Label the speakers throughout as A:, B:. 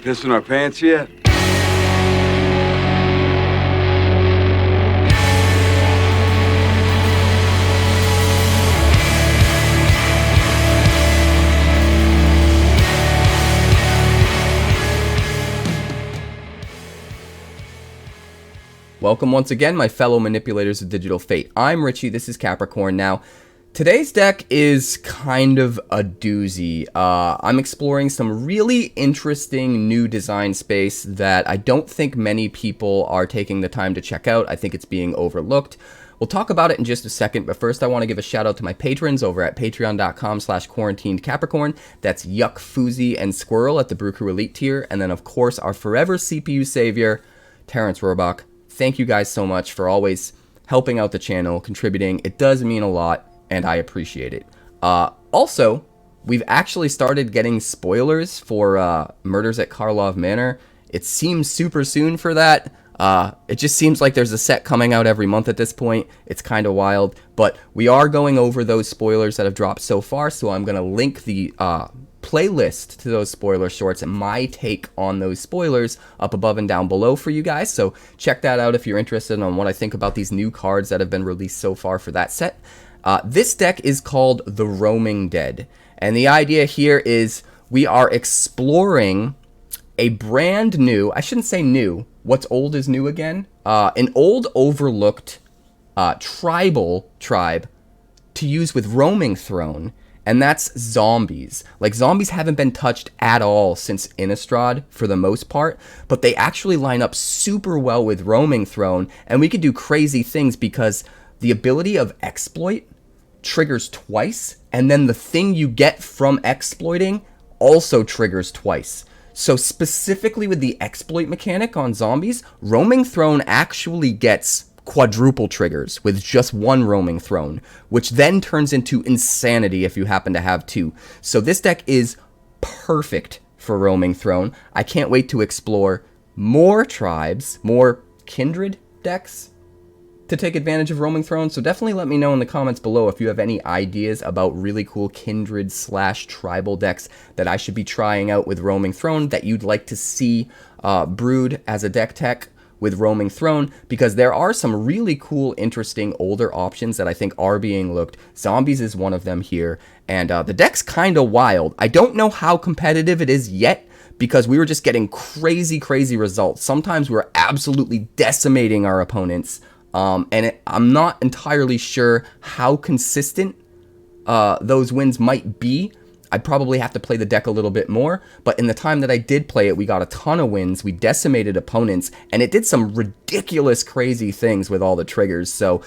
A: Pissing our pants yet?
B: Welcome once again, my fellow manipulators of digital fate. I'm Richie, this is Capricorn. Now, today's deck is kind of a doozy. I'm exploring some really interesting new design space that I don't think many people are taking the time to check out. I think it's being overlooked. We'll talk about it in just a second, but first I want to give a shout out to my patrons over at patreon.com/quarantinedcapricorn. That's Yuck, Foozy, and Squirrel at the Brew Crew Elite tier. And then, of course, our forever CPU savior, Terrence Rohrbach. Thank you guys so much for always helping out the channel, contributing. It does mean a lot, and I appreciate it. Also, we've actually started getting spoilers for Murders at KARLOV Manor. It seems super soon for that. It just seems like there's a set coming out every month at this point. It's kind of wild, but we are going over those spoilers that have dropped so far, so I'm going to link the playlist to those spoiler shorts and my take on those spoilers up above and down below for you guys. So check that out if you're interested on what I think about these new cards that have been released so far for that set. This deck is called the Roaming Dead, and the idea here is we are exploring a brand new, I shouldn't say new, what's old is new again, an old overlooked tribal tribe to use with Roaming Throne. And that's zombies. Like, zombies haven't been touched at all since Innistrad for the most part, but they actually line up super well with Roaming Throne, and we could do crazy things because the ability of Exploit triggers twice, and then the thing you get from exploiting also triggers twice. So specifically with the Exploit mechanic on zombies, Roaming Throne actually gets quadruple triggers with just one Roaming Throne, which then turns into insanity if you happen to have two. So this deck is perfect for Roaming Throne. I can't wait to explore more tribes, more kindred decks to take advantage of Roaming Throne. So definitely let me know in the comments below if you have any ideas about really cool kindred / tribal decks that I should be trying out with Roaming Throne that you'd like to see brewed as a deck tech with Roaming Throne, because there are some really cool, interesting, older options that I think are being looked. Zombies is one of them here, and the deck's kind of wild. I don't know how competitive it is yet, because we were just getting crazy results. Sometimes we were absolutely decimating our opponents, and I'm not entirely sure how consistent those wins might be. I'd probably have to play the deck a little bit more, but in the time that I did play it, we got a ton of wins, we decimated opponents, and it did some ridiculous, crazy things with all the triggers. So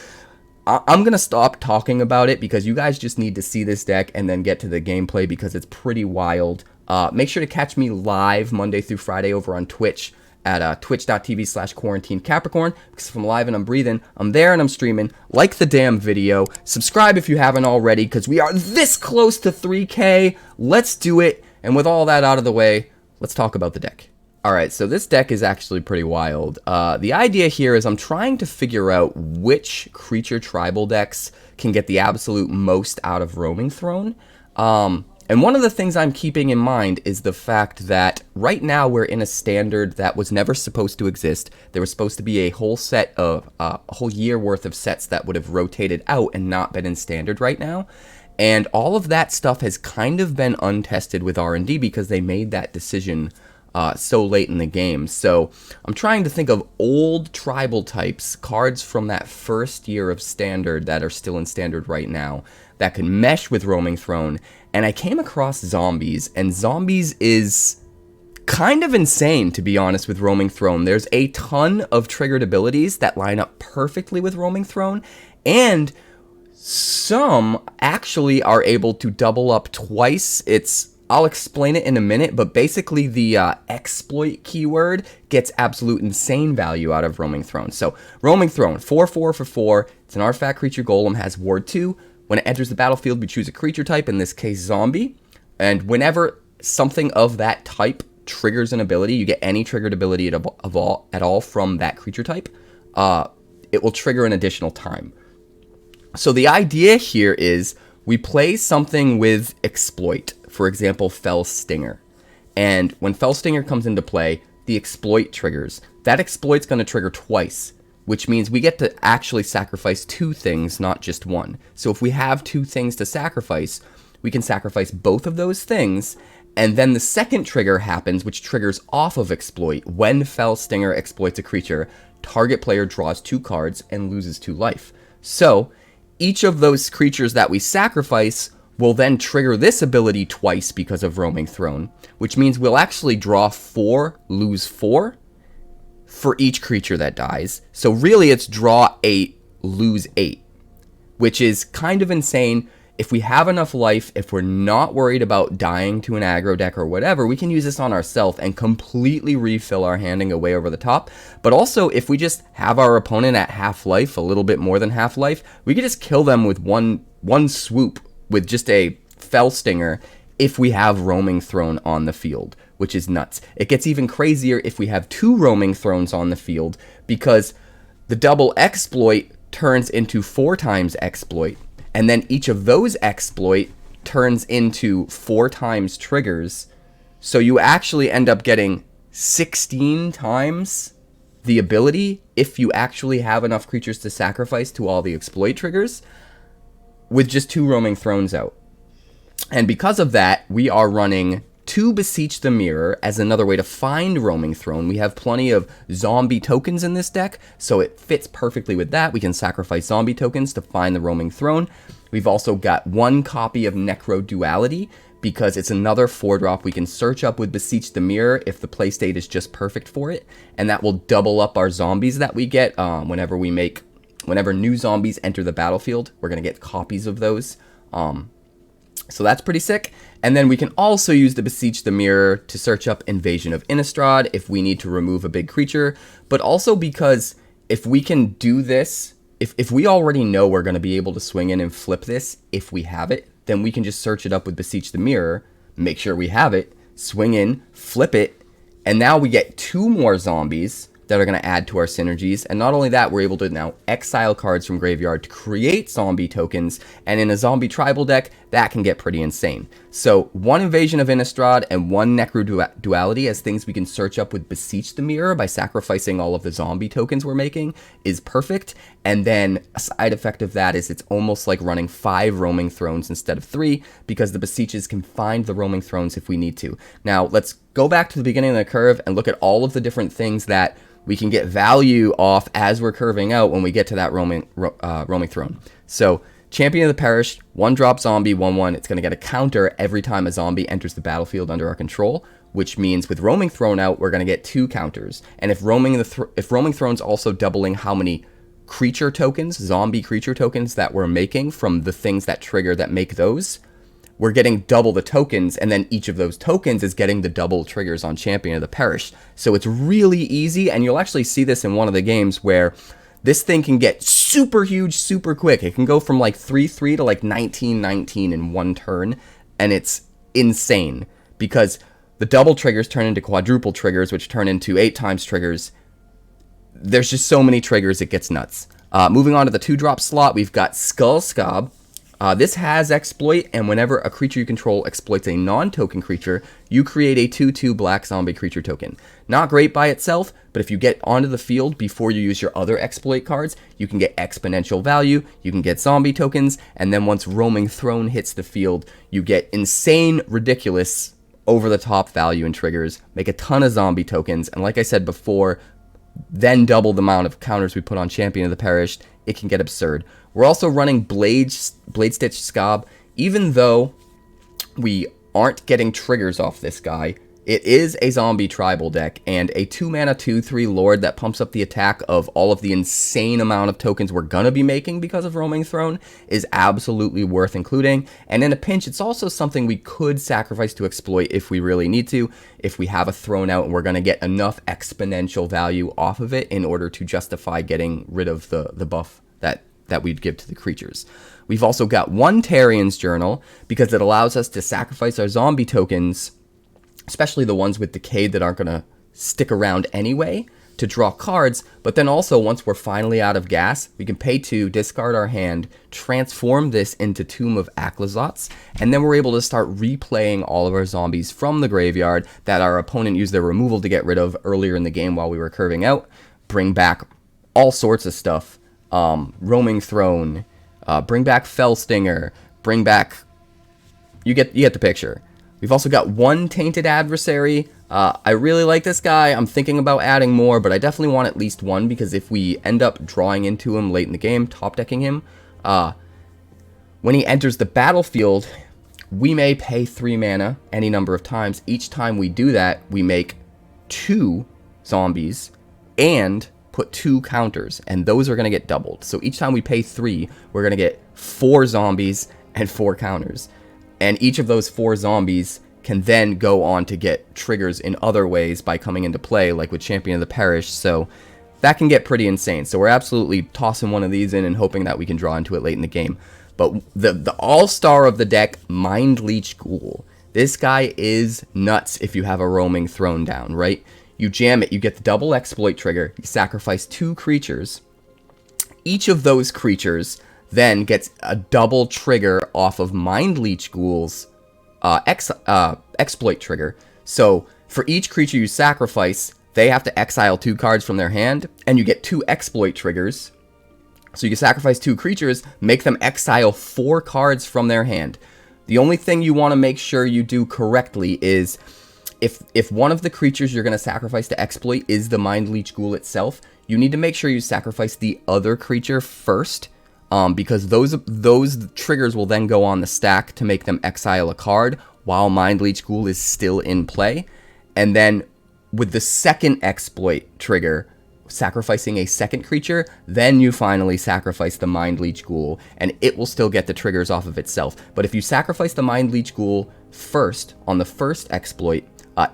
B: I'm going to stop talking about it because you guys just need to see this deck and then get to the gameplay because it's pretty wild. Make sure to catch me live Monday through Friday over on Twitch at twitch.tv/quarantinecapricorn, because if I'm live and I'm breathing, I'm there and I'm streaming. Like the damn video. Subscribe if you haven't already, because we are this close to 3K. Let's do it. And with all that out of the way, let's talk about the deck. Alright, so this deck is actually pretty wild. The idea here is I'm trying to figure out which creature tribal decks can get the absolute most out of Roaming Throne. And one of the things I'm keeping in mind is the fact that right now we're in a standard that was never supposed to exist. There was supposed to be a whole set of, a whole year worth of sets that would have rotated out and not been in standard right now. And all of that stuff has kind of been untested with R&D because they made that decision so late in the game. So I'm trying to think of old tribal types, cards from that first year of standard that are still in standard right now that can mesh with Roaming Throne. And I came across zombies, and zombies is kind of insane, to be honest, with Roaming Throne. There's a ton of triggered abilities that line up perfectly with Roaming Throne, and some actually are able to double up twice. I'll explain it in a minute, but basically the exploit keyword gets absolute insane value out of Roaming Throne. So Roaming Throne, 4/4 for 4. It's an artifact creature golem, has ward 2. When it enters the battlefield, we choose a creature type, in this case zombie. And whenever something of that type triggers an ability, you get any triggered ability at all from that creature type, it will trigger an additional time. So the idea here is we play something with exploit, for example, Fell Stinger. And when Felstinger comes into play, the exploit triggers. That exploit's going to trigger twice, which means we get to actually sacrifice 2 things, not just 1. So if we have 2 things to sacrifice, we can sacrifice both of those things, and then the second trigger happens, which triggers off of exploit. When Felstinger exploits a creature, target player draws 2 cards and loses 2 life. So each of those creatures that we sacrifice will then trigger this ability twice because of Roaming Throne, which means we'll actually draw 4, lose 4 for each creature that dies. So really it's draw 8, lose 8, which is kind of insane. If we have enough life, if we're not worried about dying to an aggro deck or whatever, we can use this on ourselves and completely refill our handing away over the top. But also, if we just have our opponent at half life, a little bit more than half life, we can just kill them with one swoop with just a Felstinger if we have Roaming Throne on the field, which is nuts. It gets even crazier if we have 2 Roaming Thrones on the field, because the double exploit turns into 4 times exploit, and then each of those exploit turns into 4 times triggers. So you actually end up getting 16 times the ability if you actually have enough creatures to sacrifice to all the exploit triggers with just 2 Roaming Thrones out. And because of that, we are running 2 Beseech the Mirror as another way to find Roaming Throne. We have plenty of zombie tokens in this deck, so it fits perfectly with that. We can sacrifice zombie tokens to find the Roaming Throne. We've also got 1 copy of Necroduality, because it's another 4-drop we can search up with Beseech the Mirror if the playstate is just perfect for it, and that will double up our zombies that we get whenever new zombies enter the battlefield. We're going to get copies of those. So that's pretty sick. And then we can also use the Beseech the Mirror to search up Invasion of Innistrad if we need to remove a big creature. But also because if we can do this, if we already know we're going to be able to swing in and flip this if we have it, then we can just search it up with Beseech the Mirror, make sure we have it, swing in, flip it, and now we get 2 more zombies that are going to add to our synergies. And not only that, we're able to now exile cards from graveyard to create zombie tokens, and in a zombie tribal deck, that can get pretty insane. So 1 Invasion of Innistrad and 1 Necroduality as things we can search up with Beseech the Mirror by sacrificing all of the zombie tokens we're making is perfect. And then a side effect of that is it's almost like running 5 Roaming Thrones instead of 3, because the Beseeches can find the Roaming Thrones if we need to. Now let's go back to the beginning of the curve and look at all of the different things that we can get value off as we're curving out when we get to that roaming throne. So Champion of the Parish, 1-drop zombie, 1/1. It's going to get a counter every time a zombie enters the battlefield under our control, which means with Roaming Throne out, we're going to get 2 counters. And if Roaming Throne's also doubling how many creature tokens, zombie creature tokens that we're making from the things that trigger that make those, we're getting double the tokens, and then each of those tokens is getting the double triggers on Champion of the Parish. So it's really easy, and you'll actually see this in one of the games where this thing can get super huge super quick. It can go from like 3/3 to like 19/19 in 1 turn, and it's insane because the double triggers turn into quadruple triggers, which turn into 8 times triggers. There's just so many triggers, it gets nuts. Moving on to the 2-drop slot, we've got Skull Skaab. This has exploit, and whenever a creature you control exploits a non-token creature, you create a 2/2 black zombie creature token. Not great by itself, but if you get onto the field before you use your other exploit cards, you can get exponential value, you can get zombie tokens, and then once Roaming Throne hits the field, you get insane, ridiculous, over-the-top value and triggers, make a ton of zombie tokens, and like I said before, then double the amount of counters we put on Champion of the Parish. It can get absurd. We're also running Bladestitched Skaab. Even though we aren't getting triggers off this guy, it is a zombie tribal deck, and a 2-mana 2/3 Lord that pumps up the attack of all of the insane amount of tokens we're going to be making because of Roaming Throne is absolutely worth including. And in a pinch, it's also something we could sacrifice to exploit if we really need to, if we have a throne out and we're going to get enough exponential value off of it in order to justify getting rid of the buff that we'd give to the creatures. We've also got 1 Tarrian's Journal because it allows us to sacrifice our zombie tokens, especially the ones with Decay that aren't going to stick around anyway, to draw cards, but then also once we're finally out of gas, we can pay 2, discard our hand, transform this into Tomb of Aclazotz, and then we're able to start replaying all of our zombies from the graveyard that our opponent used their removal to get rid of earlier in the game while we were curving out, bring back all sorts of stuff, Roaming Throne, bring back Fellstinger, bring back, you get the picture. We've also got 1 Tainted Adversary. I really like this guy. I'm thinking about adding more, but I definitely want at least 1, because if we end up drawing into him late in the game, top decking him, when he enters the battlefield, we may pay 3 mana any number of times. Each time we do that, we make 2 zombies and put 2 counters, and those are going to get doubled. So each time we pay 3, we're going to get 4 zombies and 4 counters. And each of those 4 zombies can then go on to get triggers in other ways by coming into play, like with Champion of the Parish. So that can get pretty insane. So we're absolutely tossing one of these in and hoping that we can draw into it late in the game. But the all-star of the deck, Mindleech Ghoul. This guy is nuts if you have a Roaming Throne down, right? You jam it, you get the double exploit trigger, you sacrifice 2 creatures. Each of those creatures then gets a double trigger off of Mindleech Ghoul's exploit trigger. So for each creature you sacrifice, they have to exile 2 cards from their hand, and you get 2 exploit triggers. So you can sacrifice 2 creatures, make them exile 4 cards from their hand. The only thing you want to make sure you do correctly is if one of the creatures you're going to sacrifice to exploit is the Mindleech Ghoul itself, you need to make sure you sacrifice the other creature first. Because those triggers will then go on the stack to make them exile a card while Mindleech Ghoul is still in play. And then with the second exploit trigger, sacrificing a second creature, then you finally sacrifice the Mindleech Ghoul, and it will still get the triggers off of itself. But if you sacrifice the Mindleech Ghoul first on the first exploit,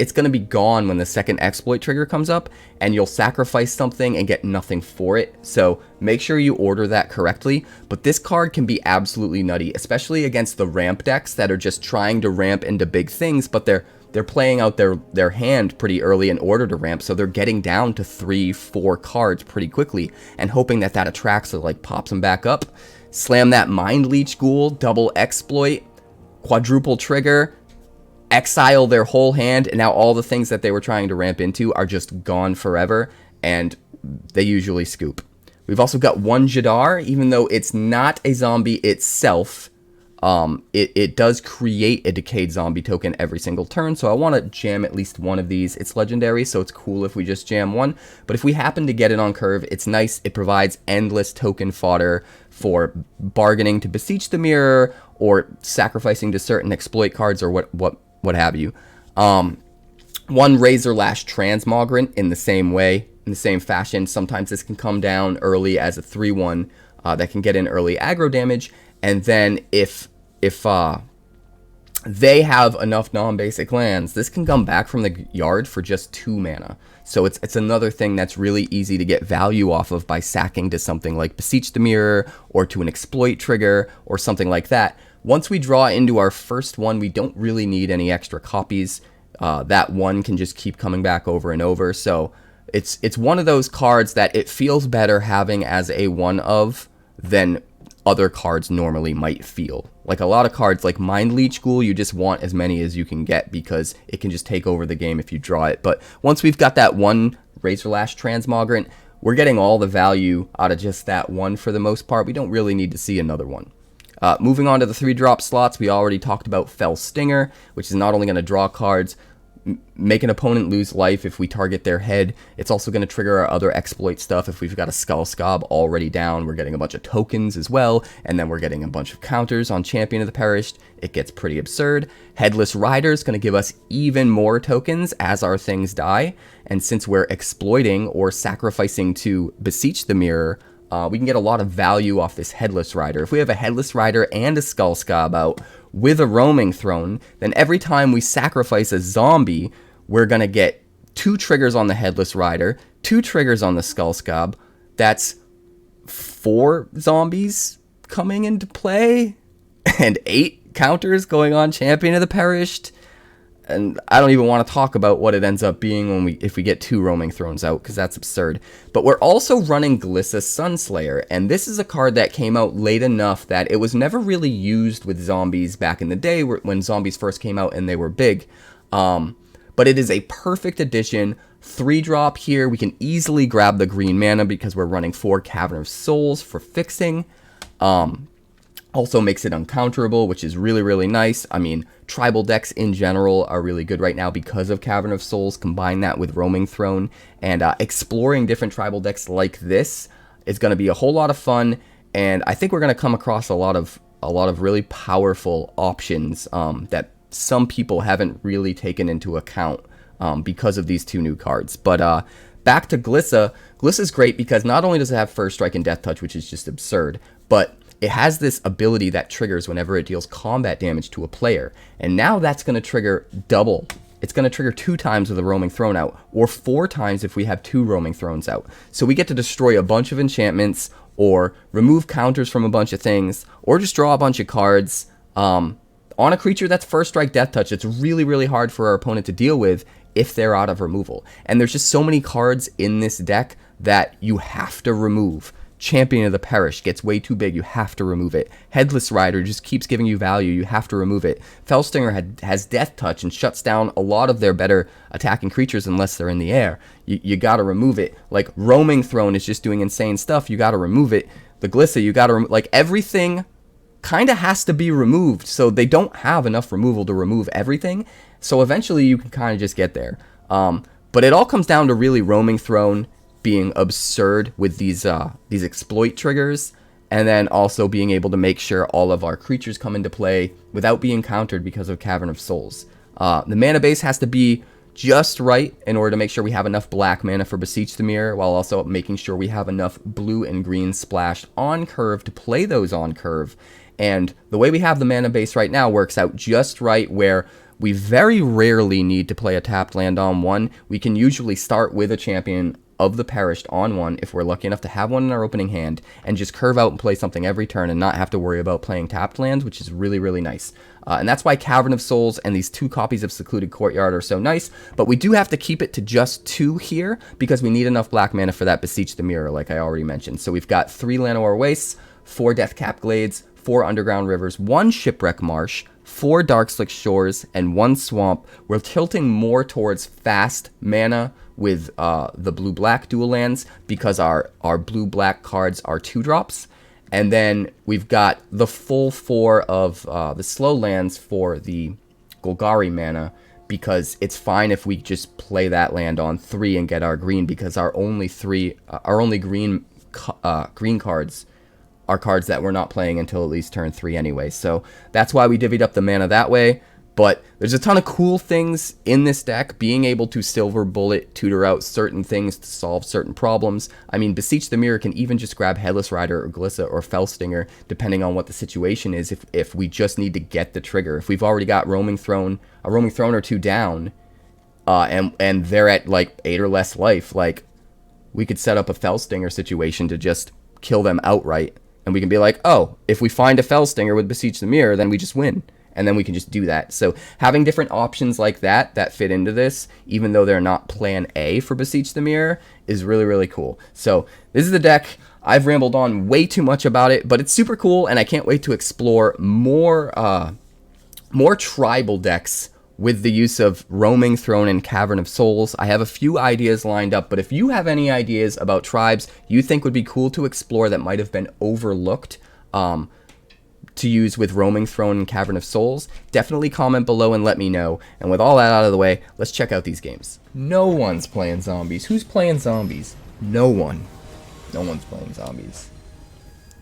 B: it's going to be gone when the second exploit trigger comes up, and you'll sacrifice something and get nothing for it. So make sure you order that correctly. But this card can be absolutely nutty, especially against the ramp decks that are just trying to ramp into big things, but they're playing out their hand pretty early in order to ramp, so they're getting down to 3-4 cards pretty quickly and hoping that attracts or like pops them back up. Slam that Mindleech Ghoul, double exploit, quadruple trigger, exile their whole hand, and now all the things that they were trying to ramp into are just gone forever, and they usually scoop. We've also got 1 Jadar, even though it's not a zombie itself. It does create a decayed zombie token every single turn, so I want to jam at least 1 of these. It's legendary, so it's cool if we just jam 1, but if we happen to get it on curve, it's nice. It provides endless token fodder for bargaining to Beseech the Mirror, or sacrificing to certain exploit cards, or what have you. 1 Razorlash Transmogrant in the same way, in the same fashion. Sometimes this can come down early as a 3/1 that can get in early aggro damage, and then if they have enough non-basic lands, this can come back from the yard for just 2 mana. So it's another thing that's really easy to get value off of by sacking to something like Beseech the Mirror, or to an exploit trigger, or something like that. Once we draw into our first one, we don't really need any extra copies. That one can just keep coming back over and over. So it's one of those cards that it feels better having as a one of than other cards normally might feel. Like a lot of cards like Mindleech Ghoul, you just want as many as you can get because it can just take over the game if you draw it. But once we've got that 1 Razorlash Transmogrant, we're getting all the value out of just that one for the most part. We don't really need to see another one. Moving on to the 3-drop slots, we already talked about Fellstinger, which is not only going to draw cards, make an opponent lose life if we target their head. It's also going to trigger our other exploit stuff. If we've got a Skull Skaab already down, we're getting a bunch of tokens as well, and then we're getting a bunch of counters on Champion of the Perished. It gets pretty absurd. Headless Rider is going to give us even more tokens as our things die, and since we're exploiting or sacrificing to Beseech the Mirror, we can get a lot of value off this Headless Rider. If we have a Headless Rider and a Skull Skaab out with a Roaming Throne, then every time we sacrifice a zombie, we're going to get 2 triggers on the Headless Rider, 2 triggers on the Skull Skaab. That's 4 zombies coming into play, and 8 counters going on Champion of the Perished. and I don't even want to talk about what it ends up being if we get 2 Roaming Thrones out, because that's absurd. But we're also running Glissa Sunslayer, and this is a card that came out late enough that it was never really used with zombies back in the day when zombies first came out and they were big. But it is a perfect addition. 3-drop here. We can easily grab the green mana because we're running 4 Cavern of Souls for fixing. Also makes it uncounterable, which is really, really nice. I mean, tribal decks in general are really good right now because of Cavern of Souls. Combine that with Roaming Throne, and exploring different tribal decks like this is going to be a whole lot of fun. And I think we're going to come across a lot of really powerful options that some people haven't really taken into account because of these 2 new cards. But back to Glissa. Glissa's great because not only does it have First Strike and Death Touch, which is just absurd, but it has this ability that triggers whenever it deals combat damage to a player. And now that's going to trigger double. It's going to trigger 2 times with a Roaming Throne out, or 4 times if we have 2 Roaming Thrones out. So we get to destroy a bunch of enchantments, or remove counters from a bunch of things, or just draw a bunch of cards. On a creature that's First Strike Death Touch, it's really, really hard for our opponent to deal with if they're out of removal. And there's just so many cards in this deck that you have to remove. Champion of the Parish gets way too big, you have to remove it. Headless Rider just keeps giving you value, you have to remove it. Felstinger has Death Touch and shuts down a lot of their better attacking creatures unless they're in the air. You gotta remove it. Like, Roaming Throne is just doing insane stuff, you gotta remove it. The Glissa, you gotta like, everything kind of has to be removed, so they don't have enough removal to remove everything, so eventually you can kind of just get there. But it all comes down to really Roaming Throne being absurd with these exploit triggers, and then also being able to make sure all of our creatures come into play without being countered because of Cavern of Souls. The mana base has to be just right in order to make sure we have enough black mana for Beseech the Mirror, while also making sure we have enough blue and green splashed on curve to play those on curve. And the way we have the mana base right now works out just right, where we very rarely need to play a tapped land on 1. We can usually start with a Champion of the Perished on 1 if we're lucky enough to have one in our opening hand, and just curve out and play something every turn and not have to worry about playing tapped lands, which is really, really nice. And that's why Cavern of Souls and these 2 copies of Secluded Courtyard are so nice, but we do have to keep it to just 2 here because we need enough black mana for that Beseech the Mirror, like I already mentioned. So we've got 3 Llanowar Wastes, 4 Deathcap Glades, 4 Underground Rivers, 1 Shipwreck Marsh, 4 Darkslick Shores, and 1 Swamp. We're tilting more towards fast mana with the blue-black dual lands because our blue-black cards are 2-drops. And then we've got the full 4 of the slow lands for the Golgari mana, because it's fine if we just play that land on 3 and get our green, because our only green cards are cards that we're not playing until at least turn 3 anyway. So that's why we divvied up the mana that way. But there's a ton of cool things in this deck. Being able to Silver Bullet tutor out certain things to solve certain problems. I mean, Beseech the Mirror can even just grab Headless Rider or Glissa or Felstinger, depending on what the situation is, if we just need to get the trigger. If we've already got a Roaming Throne or 2 down, and they're at like 8 or less life, like, we could set up a Felstinger situation to just kill them outright. And we can be like, oh, if we find a Felstinger with Beseech the Mirror, then we just win. And then we can just do that. So having different options like that fit into this, even though they're not plan A for Beseech the Mirror, is really, really cool. So this is the deck. I've rambled on way too much about it, but it's super cool, and I can't wait to explore more tribal decks with the use of Roaming Throne and Cavern of Souls. I have a few ideas lined up, but if you have any ideas about tribes you think would be cool to explore that might have been overlooked, to use with Roaming Throne and Cavern of Souls, definitely comment below and let me know. And with all that out of the way, let's check out these games. No one's playing zombies. Who's playing zombies? No one. No one's playing zombies.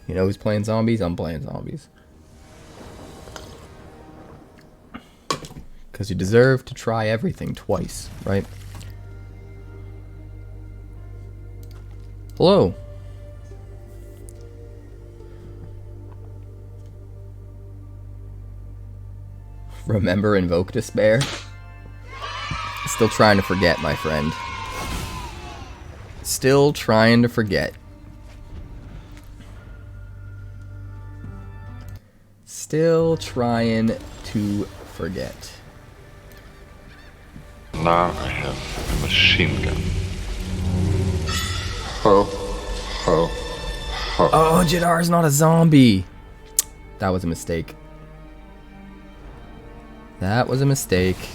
B: You know who's playing zombies? I'm playing zombies. Because you deserve to try everything twice, right? Hello. Remember Invoke Despair? Still trying to forget, my friend. Still trying to forget. Still trying to forget.
A: Now I have a machine gun. Ho, ho, ho.
B: Oh, Jadar's not a zombie. That was a mistake. That was a mistake.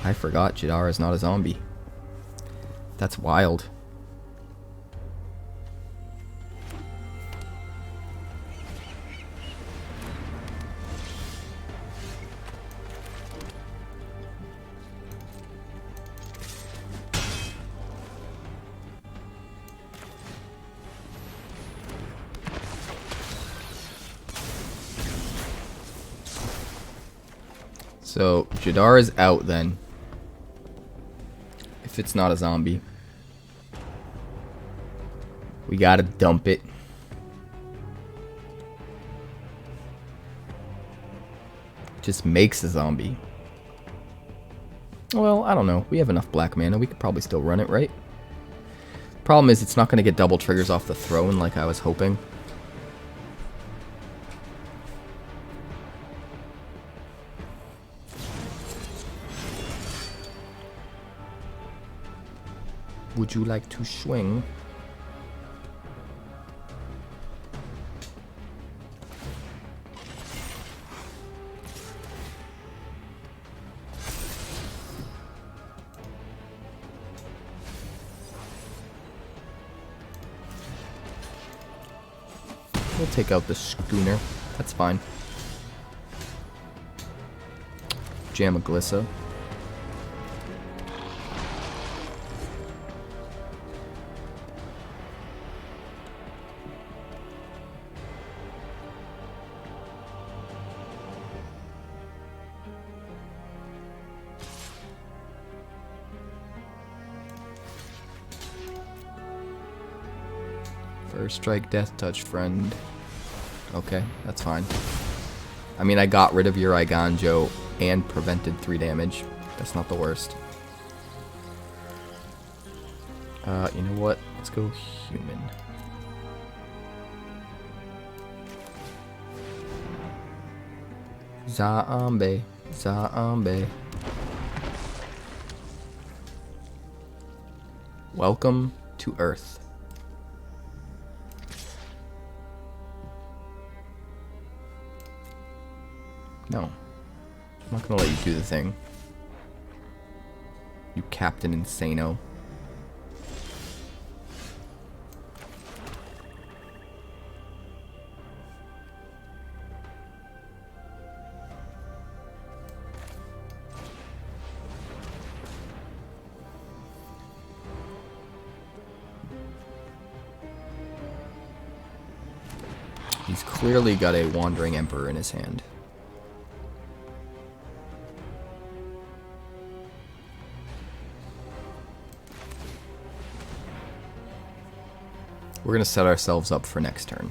B: I forgot Jadar is not a zombie. That's wild. So, Jadar is out then. If it's not a zombie. We gotta dump it. Just makes a zombie. Well, I don't know. We have enough black mana. We could probably still run it, right? Problem is, it's not going to get double triggers off the throne like I was hoping. Would you like to swing? We'll take out the schooner. That's fine. Jam a Glissa. First strike, death touch, friend. Okay, that's fine. I mean, I got rid of your Iganjo and prevented 3 damage. That's not the worst. You know what? Let's go human. Zombie. Zombie. Welcome to Earth. No. I'm not gonna let you do the thing. You Captain Insano. He's clearly got a Wandering Emperor in his hand. We're going to set ourselves up for next turn.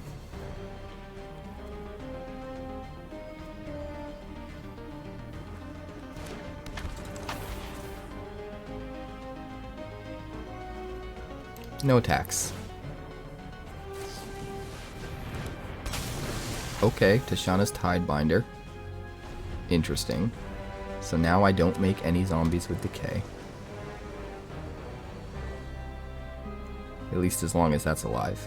B: No attacks. Okay, Tishana's Tidebinder. Interesting. So now I don't make any zombies with Decay. At least as long as that's alive.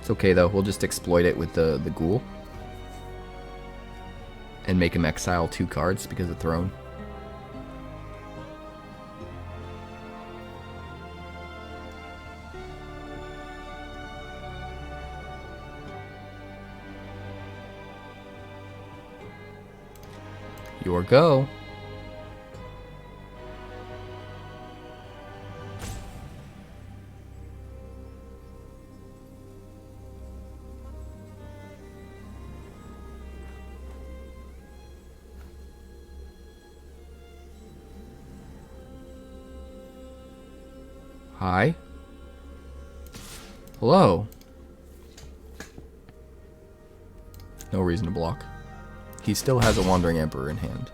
B: It's okay though, we'll just exploit it with the Ghoul. And make him exile 2 cards because of Throne. Your go. Hi. Hello. No reason to block. He still has a Wandering Emperor in hand.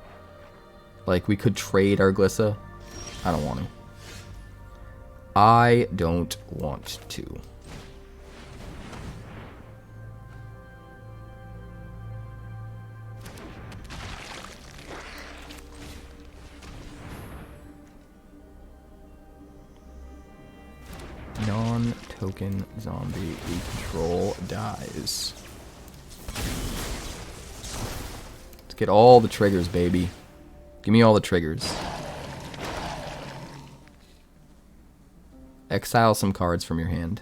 B: Like, we could trade our Glissa. I don't want to. I don't want to. token zombie we control dies. Let's get all the triggers, baby. Give me all the triggers. Exile some cards from your hand.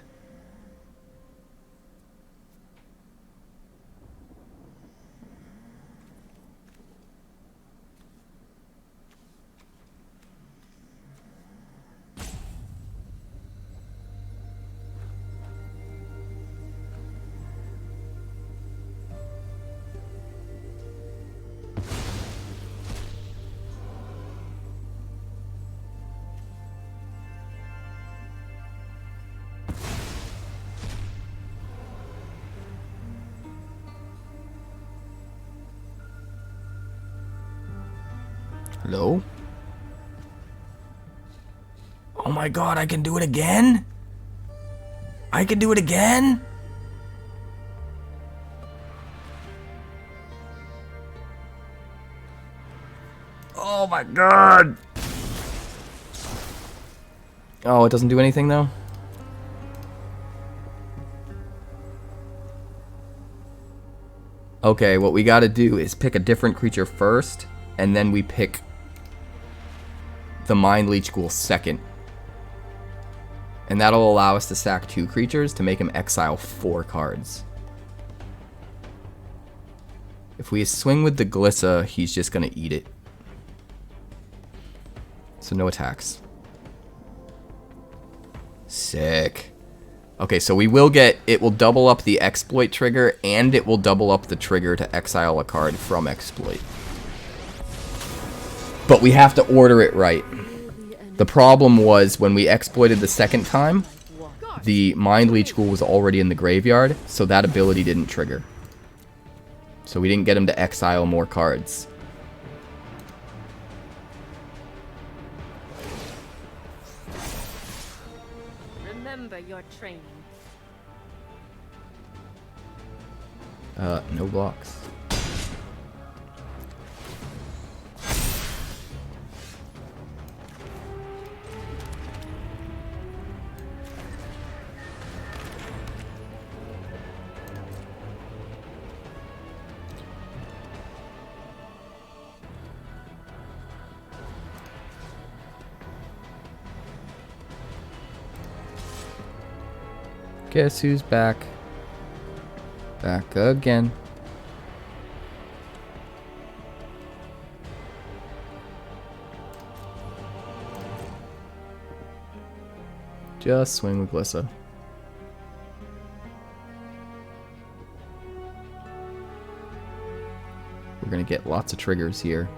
B: Hello? Oh my god, I can do it again? I can do it again? Oh my god! Oh, it doesn't do anything though? Okay, what we gotta do is pick a different creature first, and then we pick the Mindleech Ghoul second. And that'll allow us to sack 2 creatures to make him exile 4 cards. If we swing with the Glissa, he's just gonna eat it. So no attacks. Sick. Okay, so we will get, it will double up the exploit trigger, and it will double up the trigger to exile a card from exploit. But we have to order it right. The problem was when we exploited the second time, the Mindleech Ghoul was already in the graveyard, so that ability didn't trigger. So we didn't get him to exile more cards.
C: Remember your training.
B: No blocks. Guess who's back? Back again. Just swing with Glissa. We're gonna get lots of triggers here.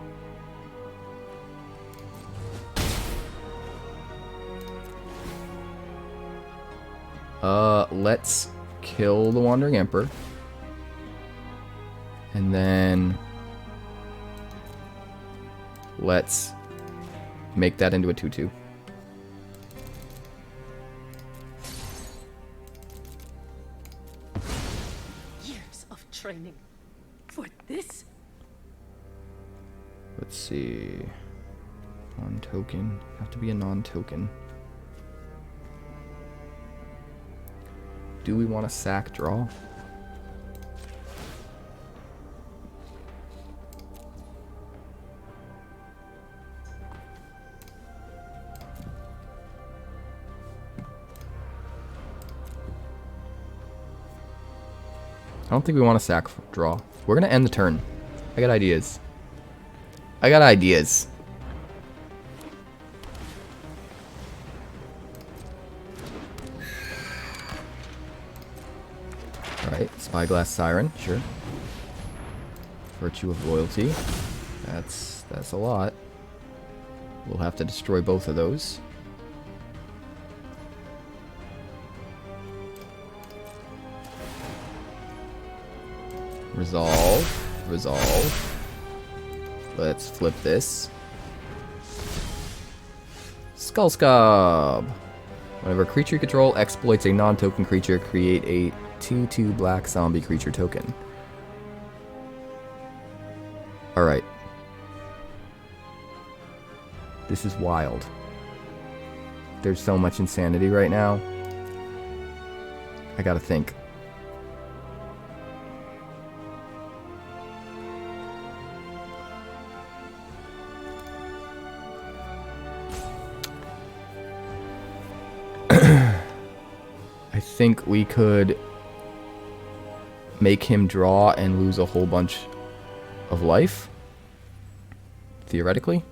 B: Let's kill the Wandering Emperor. And then let's make that into a 2/2.
C: Years of training for this.
B: Let's see. Non-token. Have to be a non-token. Do we want to sack draw? I don't think we want to sack draw. We're going to end the turn. I got ideas. I got ideas. Alright, Spyglass Siren, sure. Virtue of Loyalty. That's a lot. We'll have to destroy both of those. Resolve. Resolve. Let's flip this. Skull Skaab. Whenever a creature you control exploits a non-token creature, create a 2/2 black zombie creature token. Alright. This is wild. There's so much insanity right now. I gotta think. I think we could make him draw and lose a whole bunch of life, theoretically.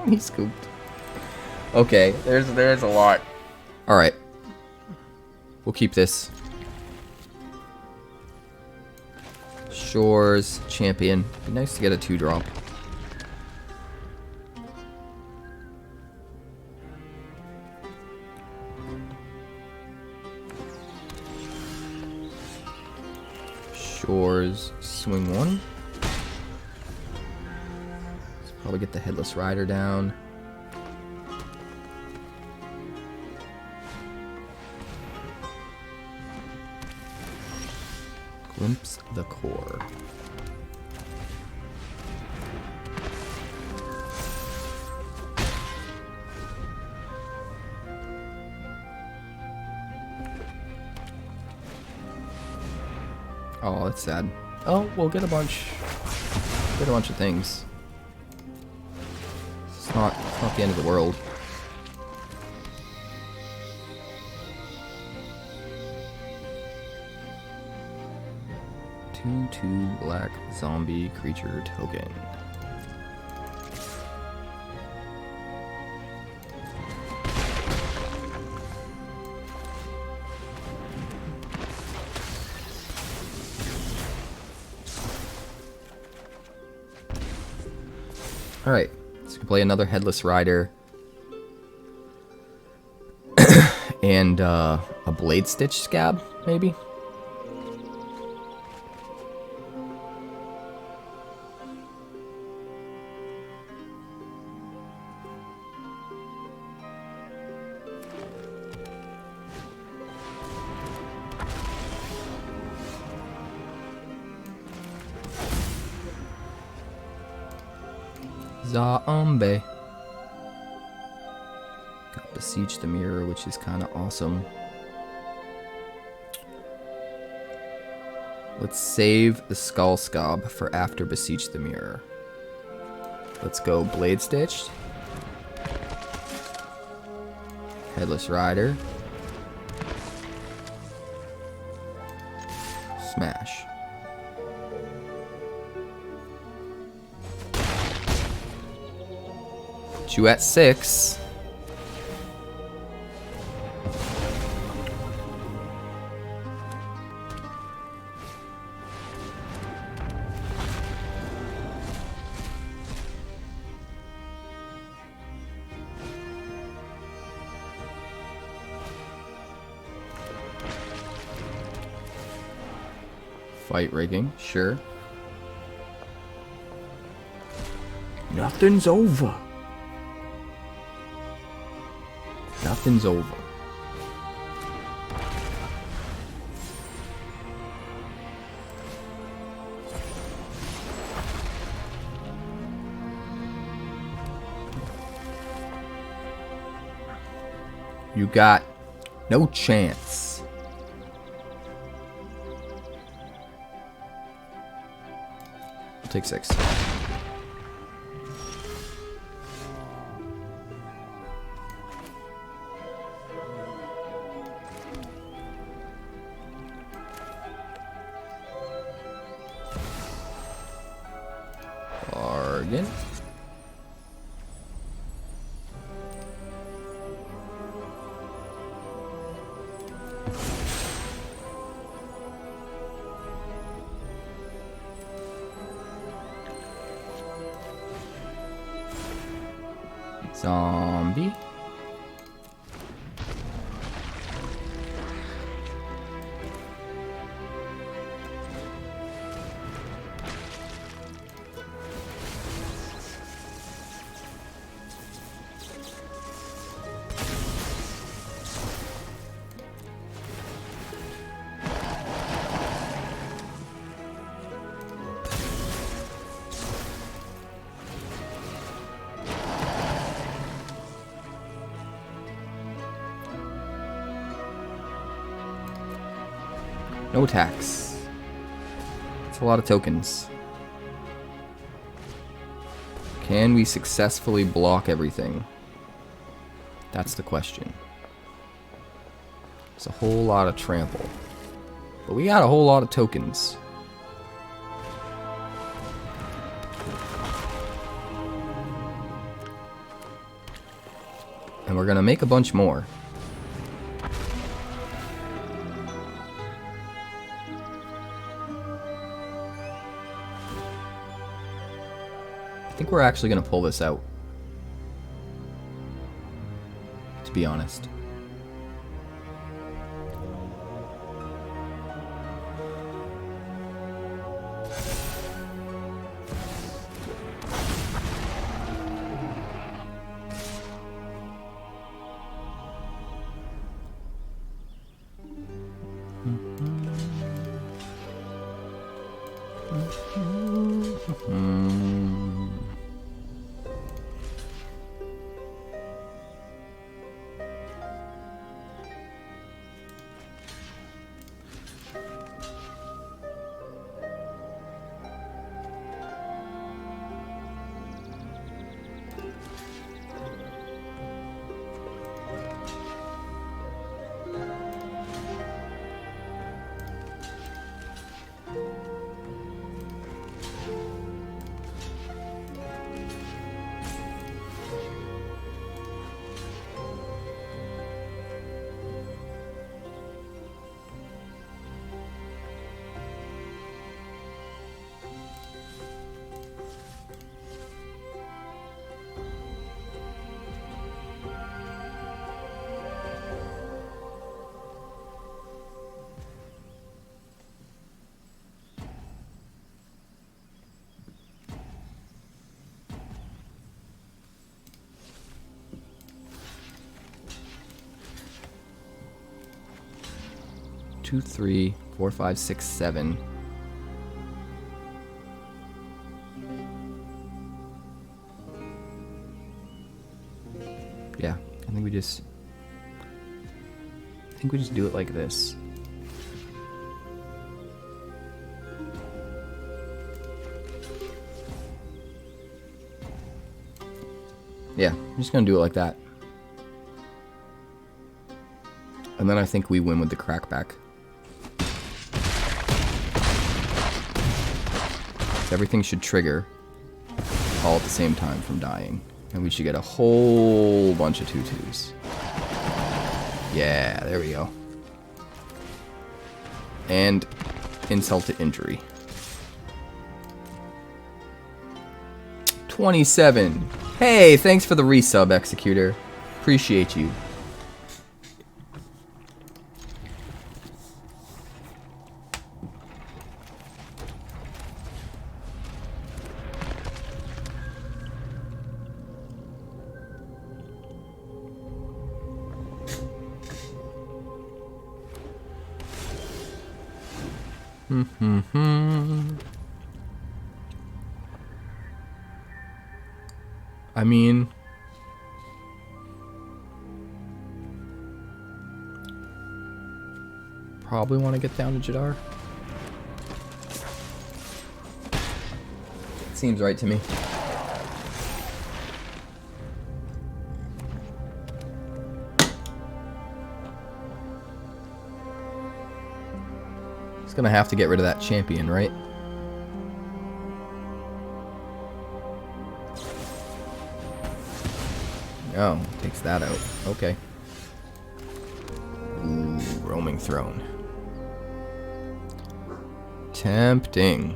B: He scooped. Okay, there's a lot. Alright. We'll keep this. Shores, champion. Be nice to get a 2-drop. Shores, swing 1. Probably get the Headless Rider down. Glimpse the core. Oh, that's sad. Oh, we'll get a bunch. Get a bunch of things. It's not the end of the world. Two black zombie creature token. Alright, so we can play another Headless Rider. And a Bladestitched Skaab, maybe? Zombie. Got Beseech the Mirror, which is kind of awesome. Let's save the Skull Skaab for after Beseech the Mirror. Let's go Bladestitched. Headless Rider. Smash. Put you at 6. Fight rigging, sure. Nothing's over. Nothing's over. You got no chance. I'll take 6. Bargain. Zombie. No attacks. It's a lot of tokens. Can we successfully block everything? That's the question. It's a whole lot of trample. But we got a whole lot of tokens. And we're gonna make a bunch more. I think we're actually gonna pull this out, to be honest. Two, 3, 4, 5, 6, 7. Yeah, I think we just do it like this. Yeah, I'm just gonna do it like that. And then I think we win with the crackback. Everything should trigger all at the same time from dying. And we should get a whole bunch of 2/2s. Yeah, there we go. And insult to injury. 27. Hey, thanks for the resub, Executor. Appreciate you. I mean, probably want to get down to Jadar. Seems right to me. It's gonna have to get rid of that champion, right? Oh, takes that out. Okay. Ooh, roaming throne. Tempting.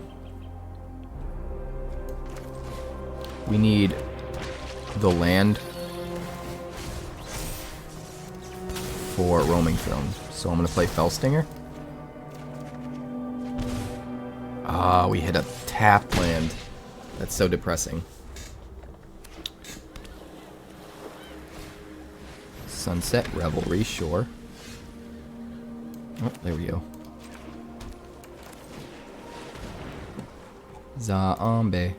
B: We need the land for roaming throne. So I'm gonna play Fellstinger. Ah, we hit a tapped land. That's so depressing. Sunset Revelry, sure. Oh, there we go. Zaambe.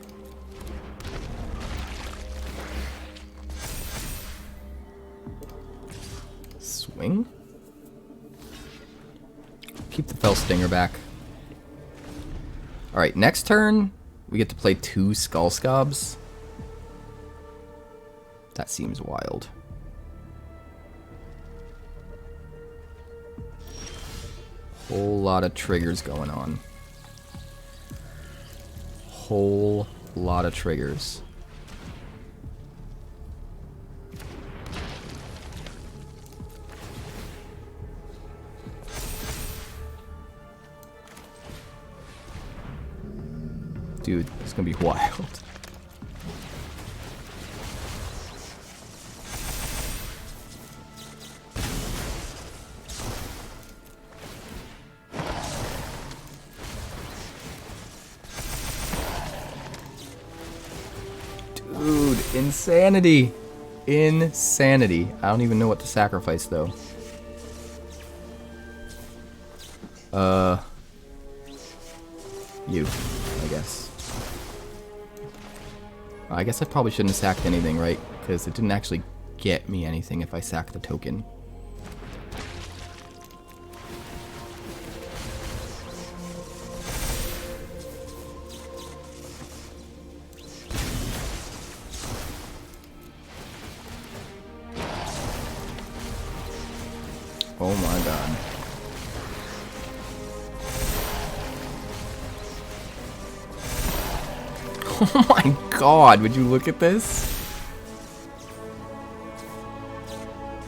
B: Swing? Keep the Fell Stinger back. Alright, next turn, we get to play 2 Skull Skaabs. That seems wild. Whole lot of triggers going on. Whole lot of triggers. Dude, it's gonna be wild. Dude, insanity. Insanity. I don't even know what to sacrifice though. You, I guess. I guess I probably shouldn't have sacked anything, right? Because it didn't actually get me anything if I sacked the token. Oh my god. Oh my god, would you look at this?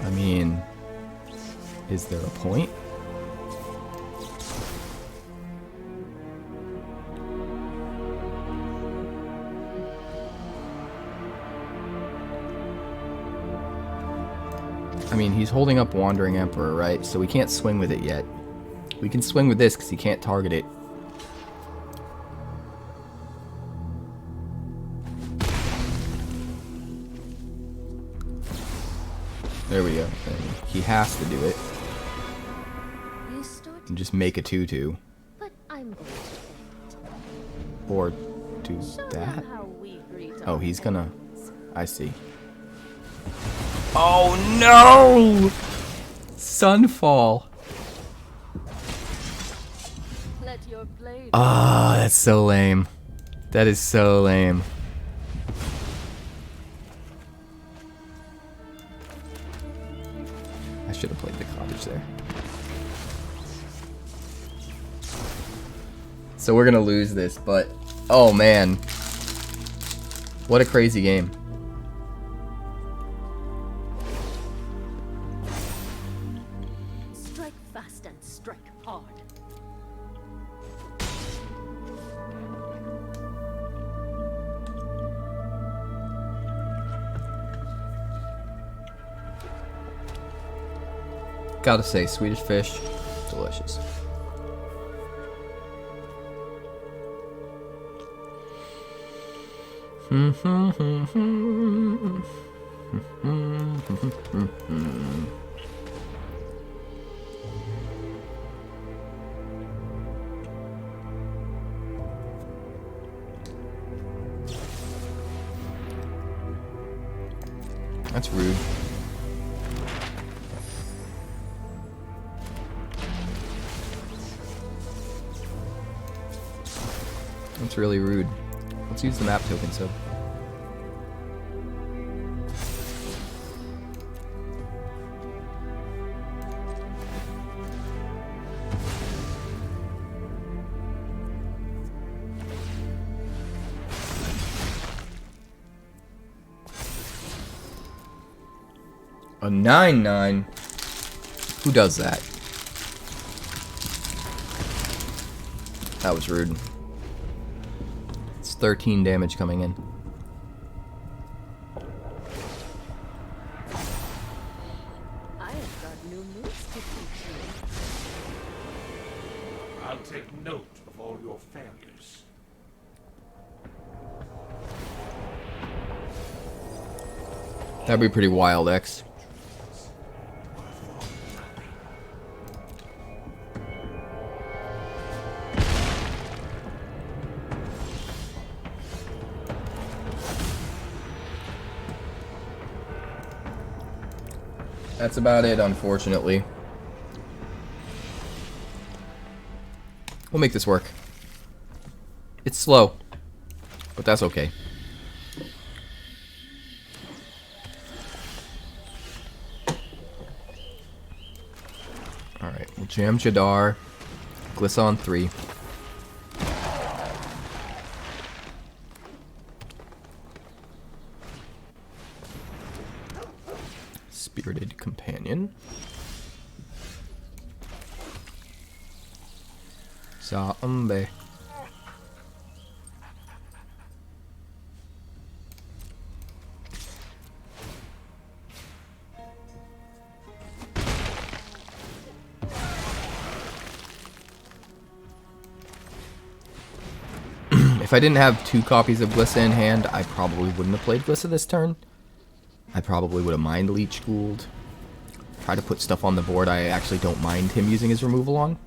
B: I mean, is there a point? I mean, he's holding up Wandering Emperor, right? So we can't swing with it yet. We can swing with this because he can't target it. There we go. He has to do it. And just make a 2/2.
C: But I'm going to
B: Or do that. Oh, he's gonna... I see. Oh no! Sunfall.
C: let your blade.
B: Ah, that's so lame. That is so lame. I should have played the cottage there. So we're gonna lose this, but oh man, what a crazy game.
C: Strike fast and strike hard.
B: Gotta say, Swedish fish, delicious. That's rude. That's really rude. Let's use the map token, so. A 9/9? Who does that? That was rude. It's 13 damage coming in.
C: I have got new moves to teach you.
D: I'll take note of all your failures.
B: That'd be pretty wild, X. That's about it, unfortunately. We'll make this work. It's slow, but that's okay. Alright, we'll jam Jadar. Glissa on 3. Spirited Companion. Zombie. If I didn't have 2 copies of Glissa in hand, I probably wouldn't have played Glissa this turn. I probably would have Mindleech Ghouled. Try to put stuff on the board I actually don't mind him using his removal on.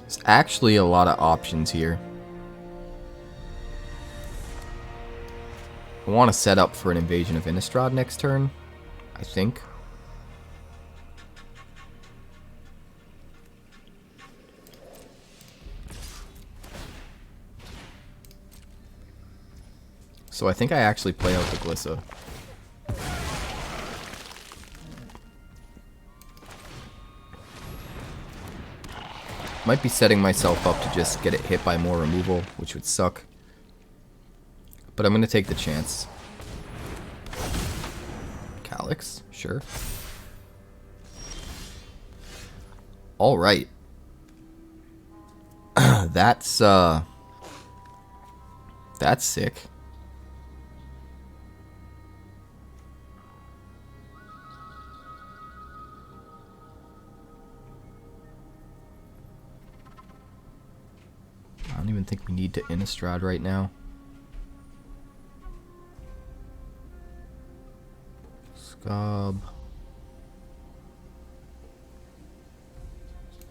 B: There's actually a lot of options here. I want to set up for an Invasion of Innistrad next turn, I think. So I think I actually play out the Glissa. Might be setting myself up to just get it hit by more removal, which would suck. But I'm going to take the chance. Calyx, sure. Alright. That's sick. I don't even think we need to Innistrad right now. Skaab.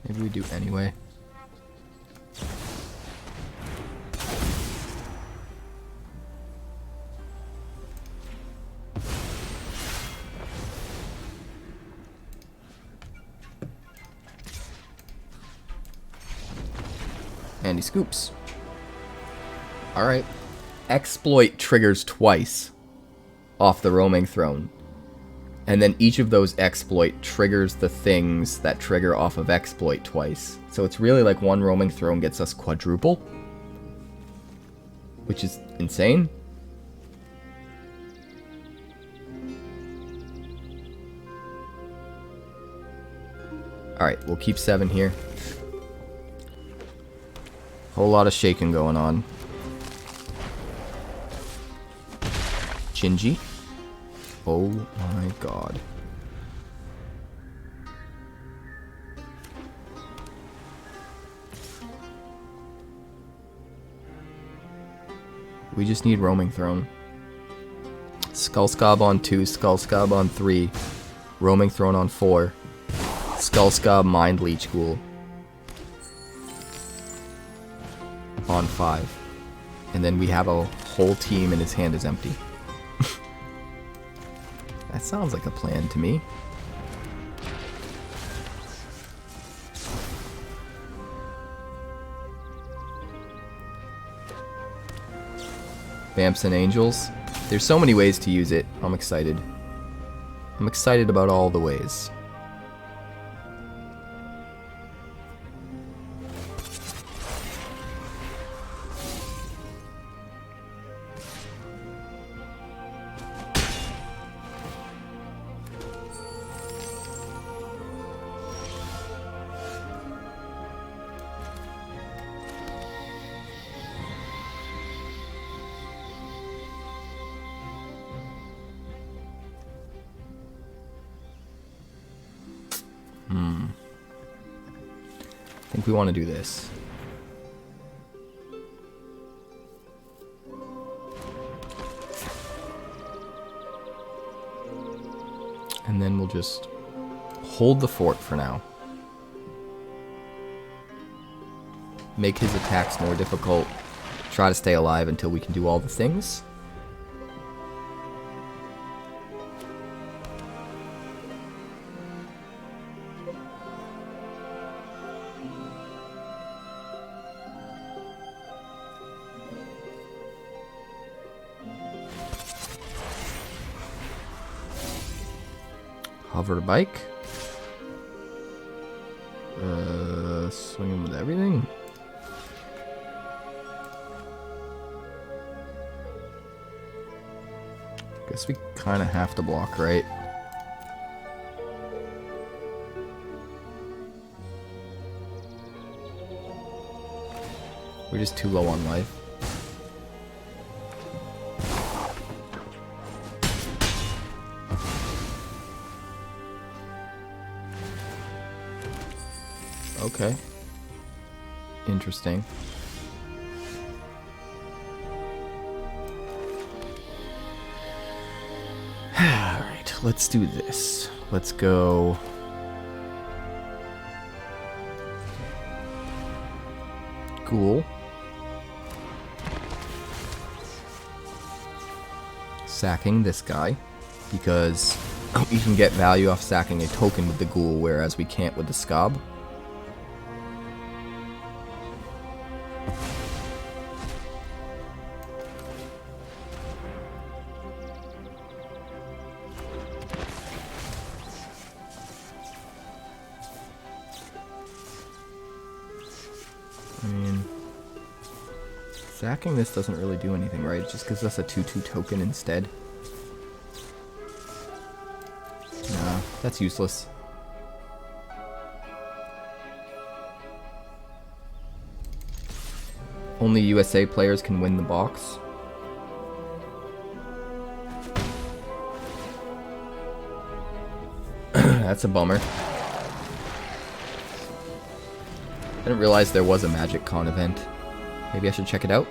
B: Maybe we do anyway. And he scoops. Alright. Exploit triggers twice off the roaming throne. And then each of those exploit triggers the things that trigger off of exploit twice. So it's really like one roaming throne gets us quadruple. Which is insane. Alright, we'll keep 7 here. Whole lot of shaking going on. Gingy. Oh my god. We just need roaming throne. Skull Skaab on 2, Skull Skaab on 3, roaming throne on 4, Skull Skaab Mindleech Ghoul on 5. And then we have a whole team and his hand is empty. That sounds like a plan to me. Vamps and Angels. There's so many ways to use it. I'm excited. I'm excited about all the ways. I think we want to do this. And then we'll just hold the fort for now. Make his attacks more difficult. Try to stay alive until we can do all the things. Hover bike. Swing him with everything. Guess we kind of have to block, right? We're just too low on life. Okay. Interesting. Alright, let's do this. Let's go. Ghoul. Sacking this guy, because we can get value off sacking a token with the Ghoul, whereas we can't with the Skaab. I mean, sacking this doesn't really do anything, right? It just gives us a 2/2 token instead. Nah, that's useless. Only USA players can win the box. That's a bummer. I didn't realize there was a Magic Con event. Maybe I should check it out.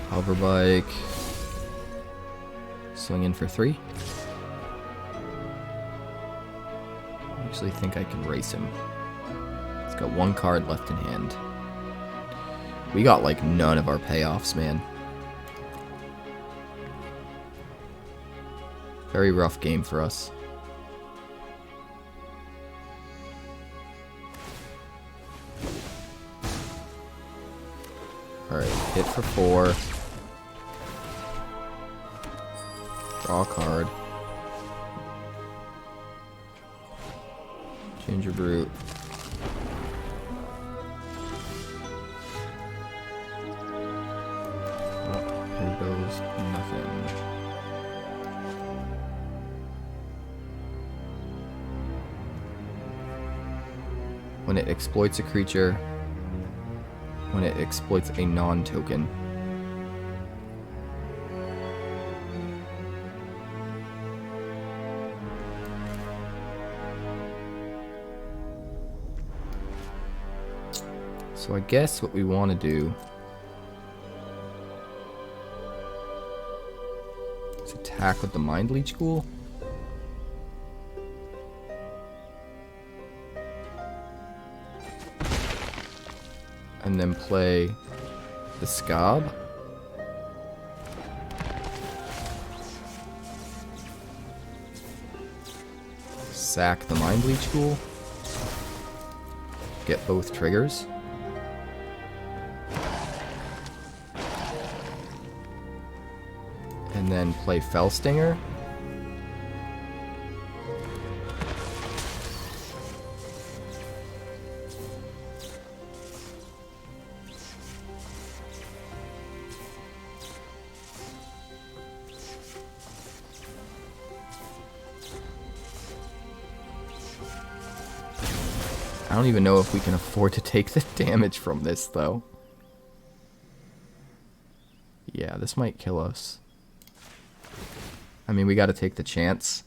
B: Hover bike. Swing in for 3. I actually think I can race him. He's got 1 card left in hand. We got like none of our payoffs, man. Very rough game for us. Alright, hit for 4. Draw a card. Ginger Brute. Oh, here goes nothing. When it exploits a creature, when it exploits a non-token. So I guess what we want to do is attack with the Mindleech Ghoul. And then play the Skaab. Sack the Mindleech Ghoul. Get both triggers. And then play Fellstinger. I don't even know if we can afford to take the damage from this, though. Yeah, this might kill us. I mean, we gotta take the chance.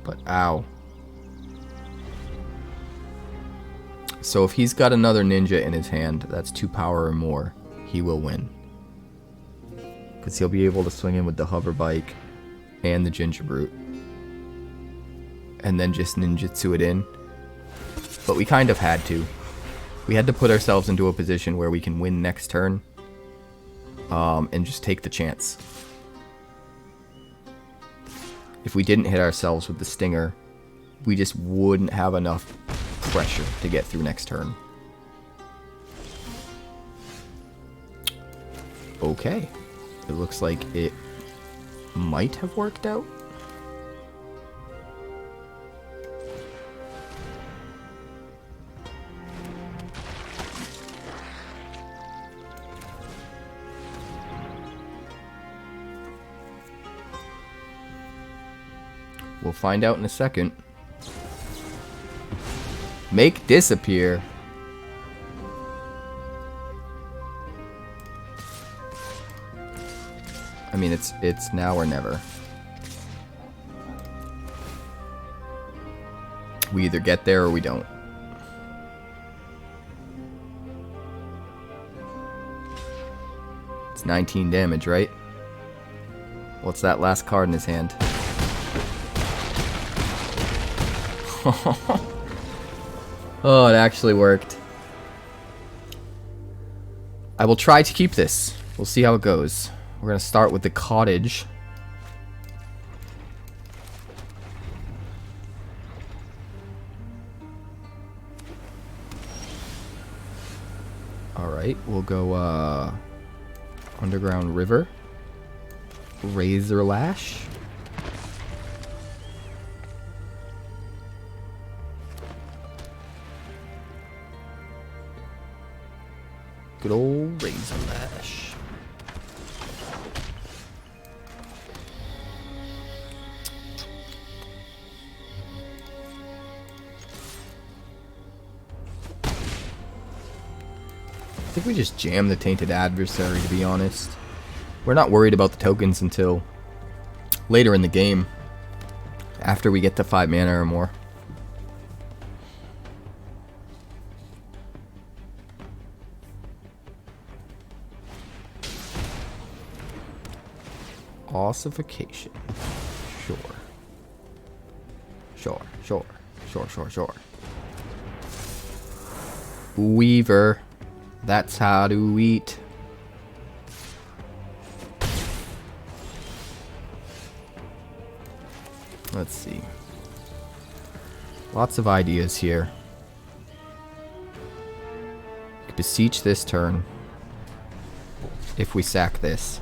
B: But, ow. So if he's got another ninja in his hand, that's 2 power or more, he will win. Because he'll be able to swing in with the hover bike and the ginger brute. And then just ninjutsu it in. But we kind of had to. We had to put ourselves into a position where we can win next turn. And just take the chance. If we didn't hit ourselves with the stinger, we just wouldn't have enough pressure to get through next turn. Okay. It looks like it might have worked out. We'll find out in a second. Make disappear. I mean, it's now or never. We either get there or we don't. It's 19 damage, right? What's that last card in his hand? Oh, it actually worked. I will try to keep this. We'll see how it goes. We're going to start with the cottage. Alright, we'll go Underground River. Razorlash. Good old Razorlash. I think we just jam the Tainted Adversary, to be honest. We're not worried about the tokens until later in the game, after we get to 5 mana or more. Ossification. Sure. Sure. Weaver. That's how to eat. Let's see. Lots of ideas here. We could beseech this turn. If we sack this.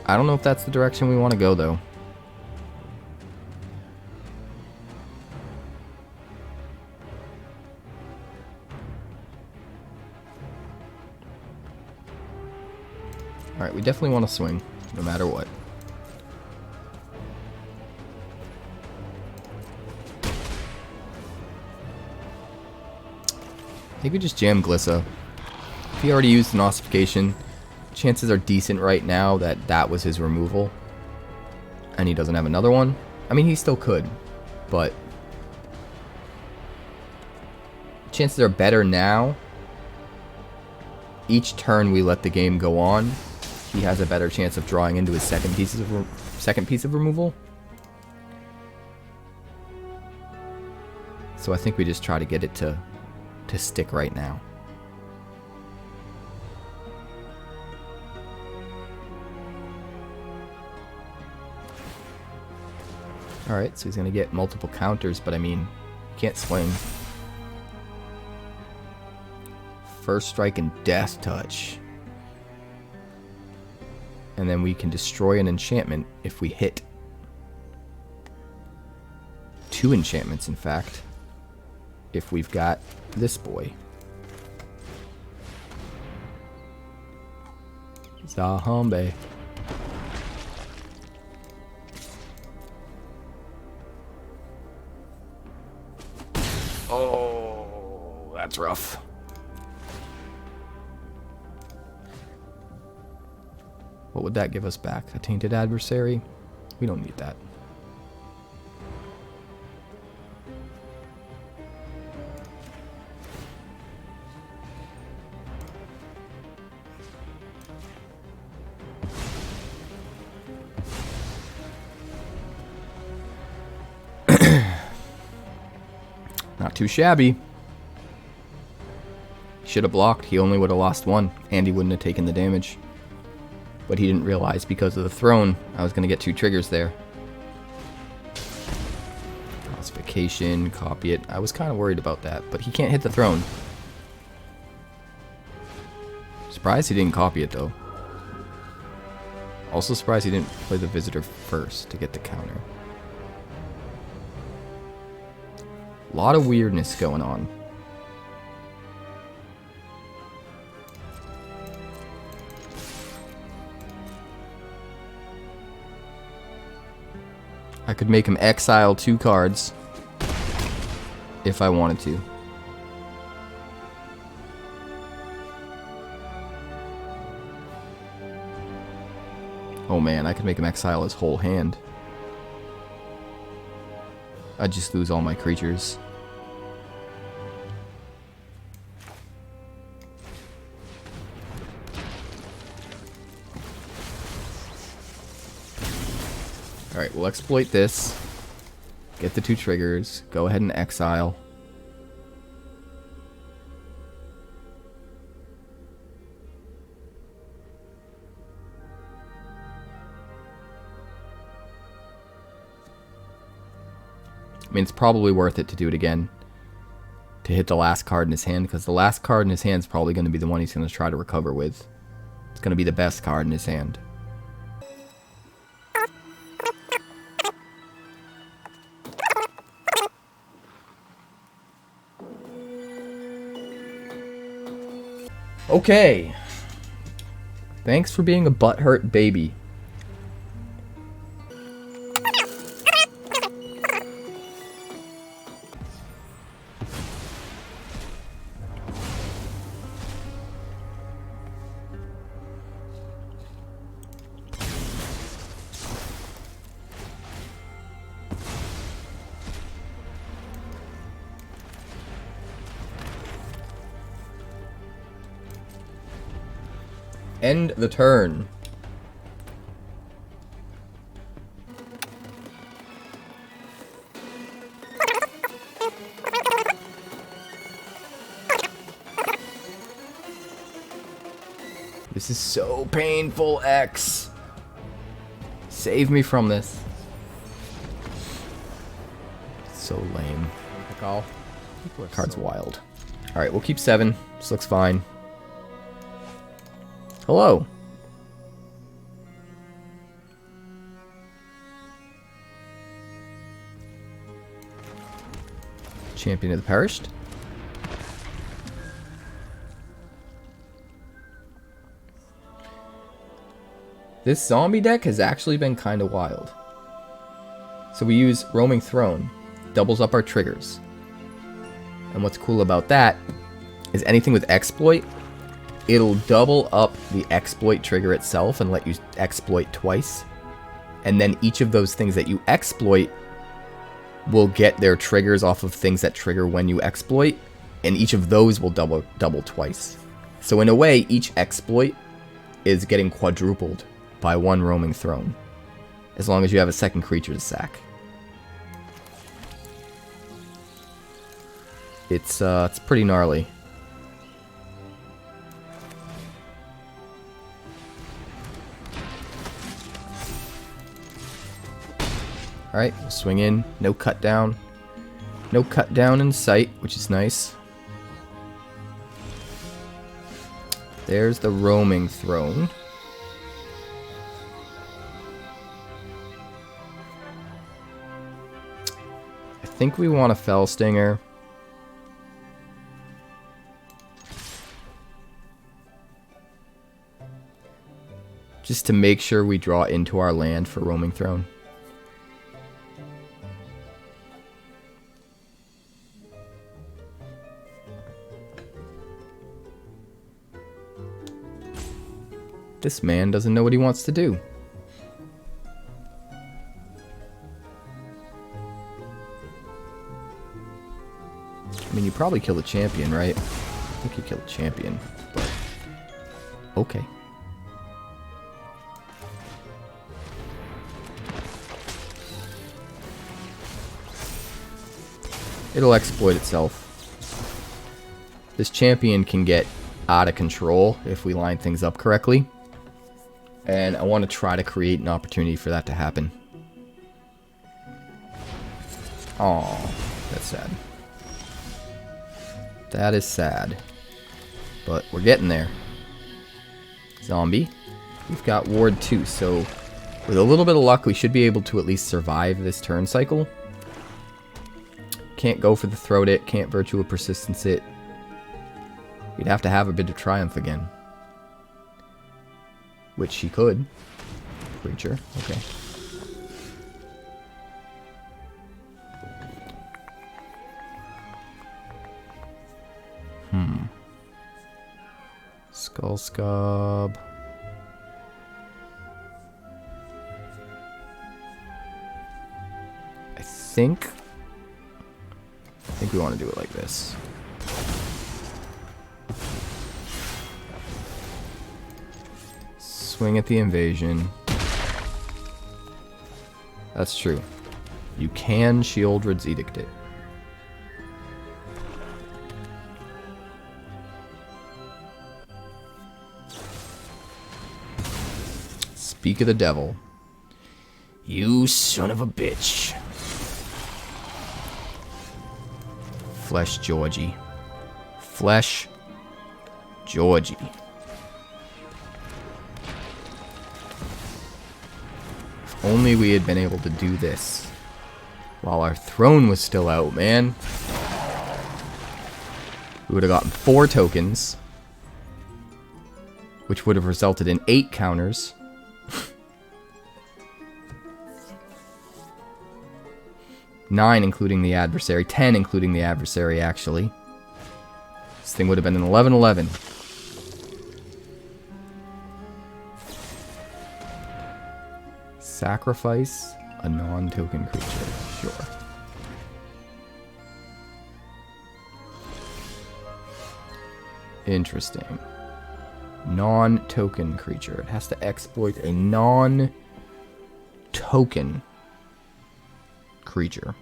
B: I don't know if that's the direction we want to go, though. Alright, we definitely want to swing, no matter what. I think we just jam Glissa. If he already used an ossification, chances are decent right now that that was his removal. And he doesn't have another one. I mean, he still could, but chances are better now. Each turn we let the game go on, he has a better chance of drawing into his second piece of removal. So I think we just try to get it to stick right now. Alright, so he's going to get multiple counters, but I mean, can't swing. First strike and death touch. And then we can destroy an enchantment if we hit. 2 enchantments, in fact. If we've got this boy. Zahambe. Oh, that's rough. What would that give us back? A Tainted Adversary? We don't need that. Not too shabby. Should have blocked. He only would have lost one, and he wouldn't have taken the damage. But he didn't realize because of the throne, I was going to get 2 triggers there. Classification, copy it. I was kind of worried about that, but he can't hit the throne. Surprised he didn't copy it, though. Also surprised he didn't play the visitor first to get the counter. A lot of weirdness going on. I could make him exile 2 cards if I wanted to. Oh man, I could make him exile his whole hand. I'd just lose all my creatures. Alright, we'll exploit this. Get the 2 triggers. Go ahead and exile. I mean, it's probably worth it to do it again. To hit the last card in his hand, because the last card in his hand is probably going to be the one he's going to try to recover with. It's going to be the best card in his hand. Okay. Thanks for being a butthurt baby. End the turn. This is so painful, X. Save me from this. So lame. Card's wild. Alright, we'll keep 7. This looks fine. Hello. Champion of the Perished. This zombie deck has actually been kind of wild. So we use Roaming Throne. Doubles up our triggers. And what's cool about that is anything with exploit, it'll double up the exploit trigger itself and let you exploit twice. And then each of those things that you exploit will get their triggers off of things that trigger when you exploit. And each of those will double twice. So in a way, each exploit is getting quadrupled by 1 Roaming Throne. As long as you have a second creature to sack. It's pretty gnarly. Alright, we'll swing in. No cut down. No cut down in sight, which is nice. There's the Roaming Throne. I think we want a Fell Stinger. Just to make sure we draw into our land for Roaming Throne. This man doesn't know what he wants to do. I mean, you probably kill the champion, right? I think you kill the champion, but... Okay. It'll exploit itself. This champion can get out of control if we line things up correctly. And I want to try to create an opportunity for that to happen. Aw, that's sad. That is sad. But we're getting there. Zombie. We've got Ward 2, so with a little bit of luck, we should be able to at least survive this turn cycle. Can't go for the Throat It, can't Virtue of Persistence it. We'd have to have a bit of Triumph again. Which she could. Creature, okay. Skull Skaab. I think we want to do it like this. Swing at the invasion. That's true. You can Sheoldred's Edict it. Speak of the devil. You son of a bitch. Flesh Georgie. Flesh Georgie. If only we had been able to do this while our throne was still out, man. We would have gotten 4 tokens, which would have resulted in 8 counters. 9 including the adversary, 10 including the adversary, actually. This thing would have been an 11-11. Sacrifice a non-token creature, sure. Interesting. Non-token creature. It has to exploit a non-token creature.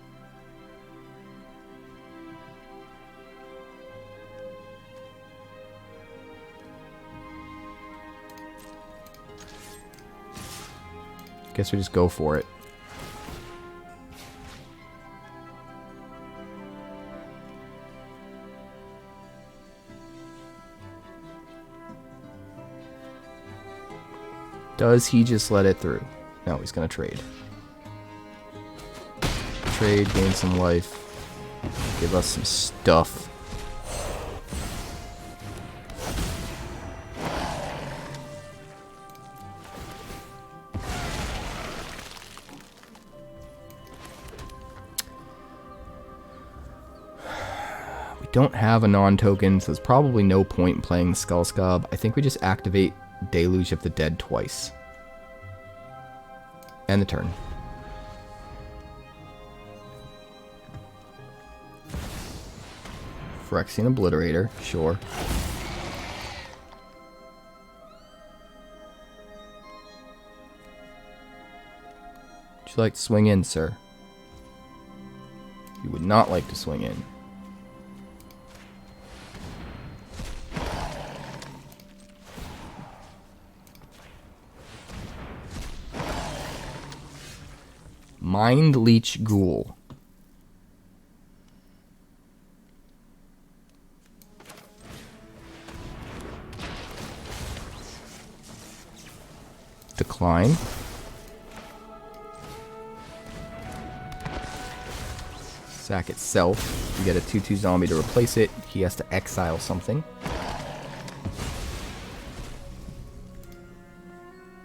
B: Guess we just go for it. Does he just let it through? No, he's gonna trade. Trade, gain some life, give us some stuff. We don't have a non-token, so there's probably no point in playing the Skull Skaab. I think we just activate Deluge of the Dead twice. And the turn. Phyrexian Obliterator, sure. Would you like to swing in, sir? You would not like to swing in. Mindleech Ghoul. Decline. Sack itself. You get a 2/2 zombie to replace it. He has to exile something.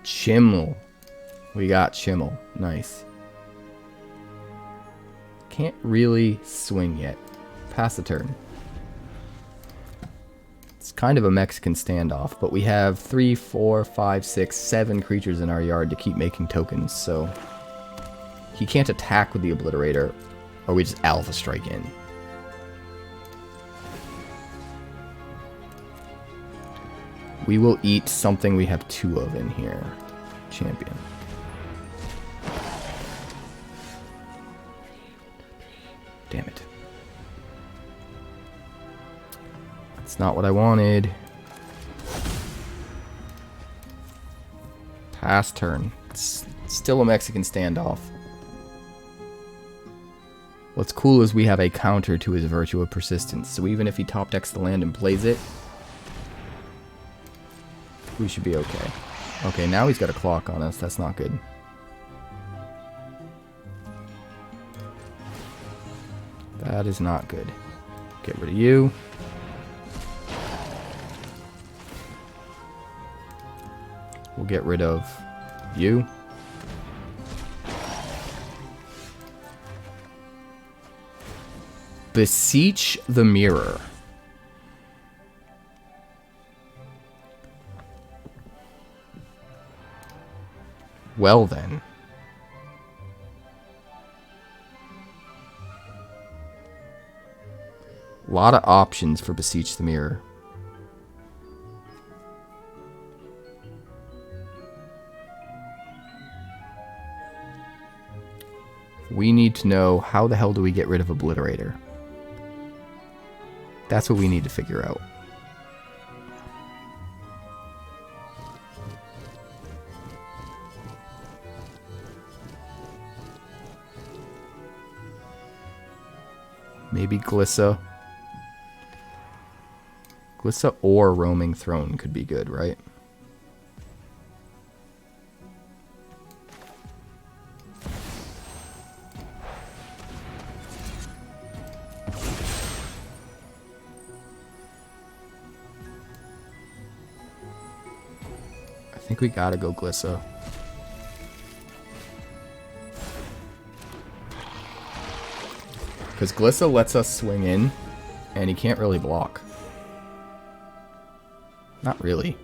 B: Chimmel. We got Chimmel. Nice. Can't really swing yet. Pass the turn. Let's It's kind of a Mexican standoff, but we have 3, 4, 5, 6, 7 creatures in our yard to keep making tokens, so he can't attack with the Obliterator, or we just Alpha Strike in. We will eat something we have 2 of in here. Champion. Damn it. That's not what I wanted. Pass turn. It's still a Mexican standoff. What's cool is we have a counter to his Virtue of Persistence, so even if he top decks the land and plays it, we should be okay. Okay, now he's got a clock on us. That's not good. That is not good. Get rid of you. We'll get rid of you. Beseech the Mirror. Well then. A lot of options for Beseech the Mirror. We need to know how the hell do we get rid of Obliterator? That's what we need to figure out. Maybe Glissa. Glissa or Roaming Throne could be good, right? I think we gotta go Glissa. Because Glissa lets us swing in, and he can't really block. Not really.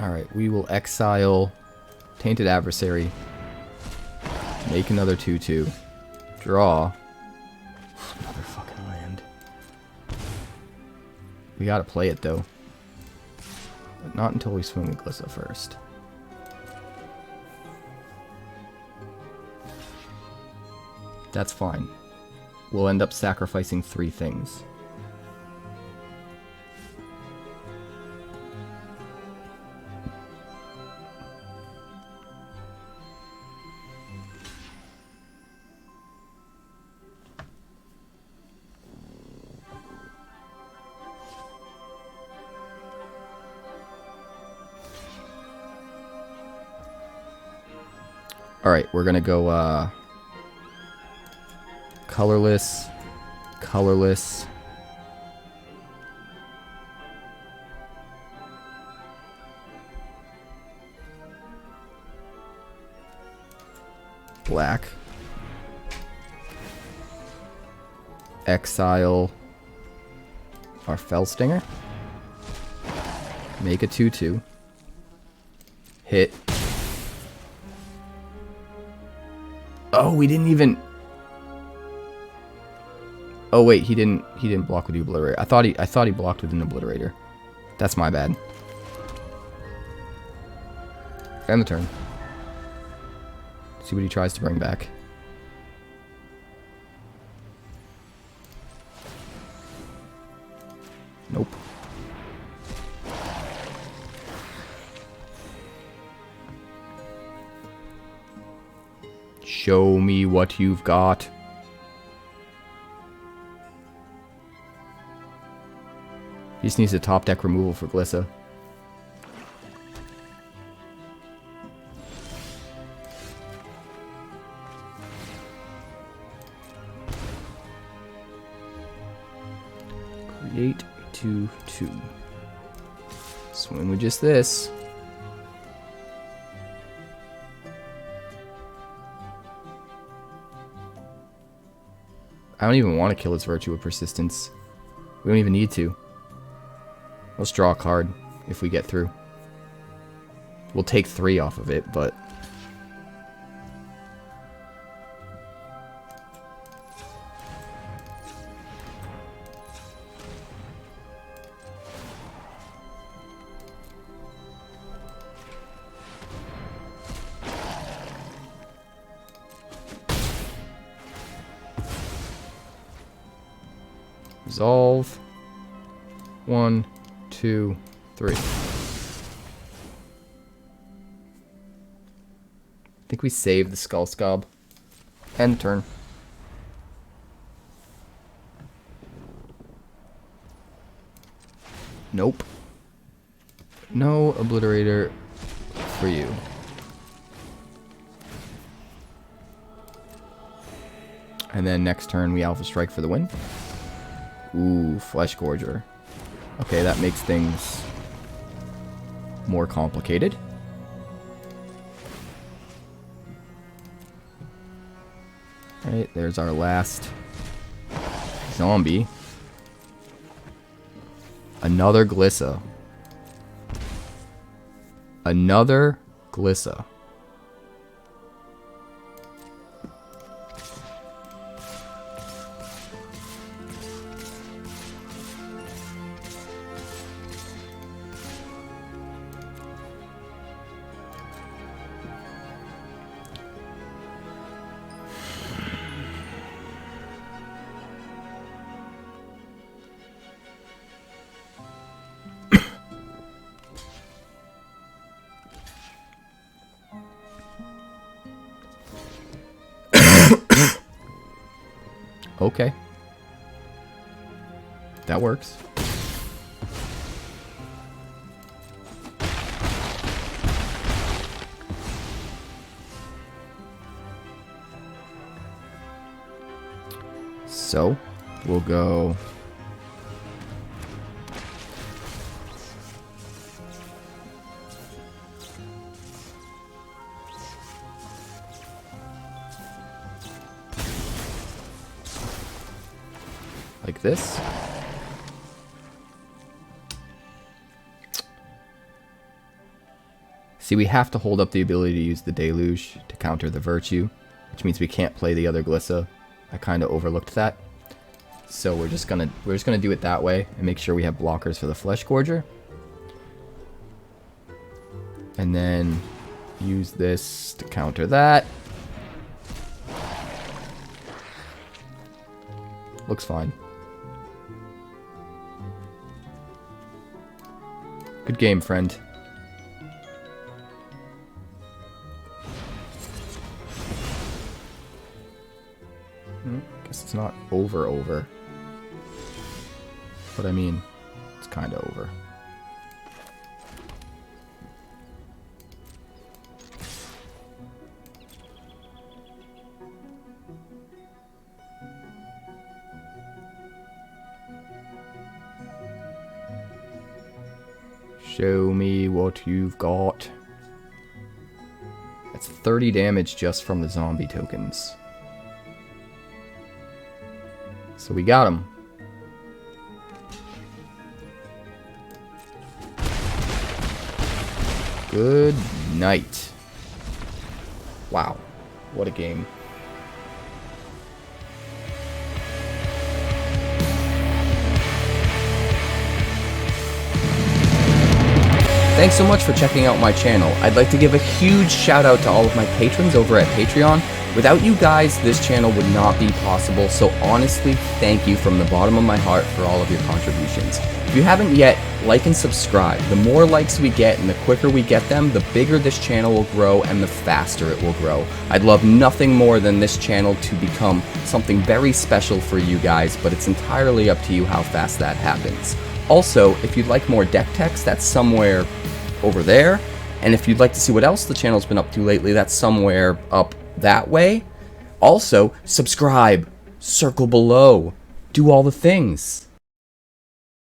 B: Alright, we will exile Tainted Adversary. Make another 2/2. Draw. Another fucking land. We gotta play it though. But not until we swing with Glissa first. That's fine. We'll end up sacrificing 3 things. Alright, we're gonna go, colorless, colorless. Black. Exile our Fellstinger. Make a 2/2. Hit. Oh, we didn't even... Oh wait, he didn't block with the Obliterator. I thought he blocked with an Obliterator. That's my bad. End the turn. See what he tries to bring back. Nope. Show me what you've got. He just needs a top deck removal for Glissa. Create 2/2. Swing with just this. I don't even want to kill his Virtue of Persistence. We don't even need to. Let's draw a card if we get through. We'll take 3 off of it, but... Resolve. 1, 2, 3. I think we save the Skull Skaab. End turn. Nope. No Obliterator for you. And then next turn we Alpha Strike for the win. Ooh, Flesh Gorger. Okay, that makes things more complicated. Alright, there's our last zombie. Another Glissa. Another Glissa. Okay. That works. So, we'll go... like this. See, we have to hold up the ability to use the Deluge to counter the Virtue, which means we can't play the other Glissa. I kind of overlooked that. So we're just gonna do it that way and make sure we have blockers for the Flesh Gorger. And then use this to counter that. Looks fine. Good game, friend. Guess it's not over. But I mean, it's kind of over. Show me what you've got. That's 30 damage just from the zombie tokens. So we got him. Good night. Wow. What a game. Thanks so much for checking out my channel. I'd like to give a huge shout out to all of my patrons over at Patreon. Without you guys, this channel would not be possible, so honestly, thank you from the bottom of my heart for all of your contributions. If you haven't yet, like and subscribe. The more likes we get and the quicker we get them, the bigger this channel will grow and the faster it will grow. I'd love nothing more than this channel to become something very special for you guys, but it's entirely up to you how fast that happens. Also, if you'd like more deck text, that's somewhere over there. And if you'd like to see what else the channel's been up to lately, that's somewhere up that way. Also, subscribe, circle below, do all the things.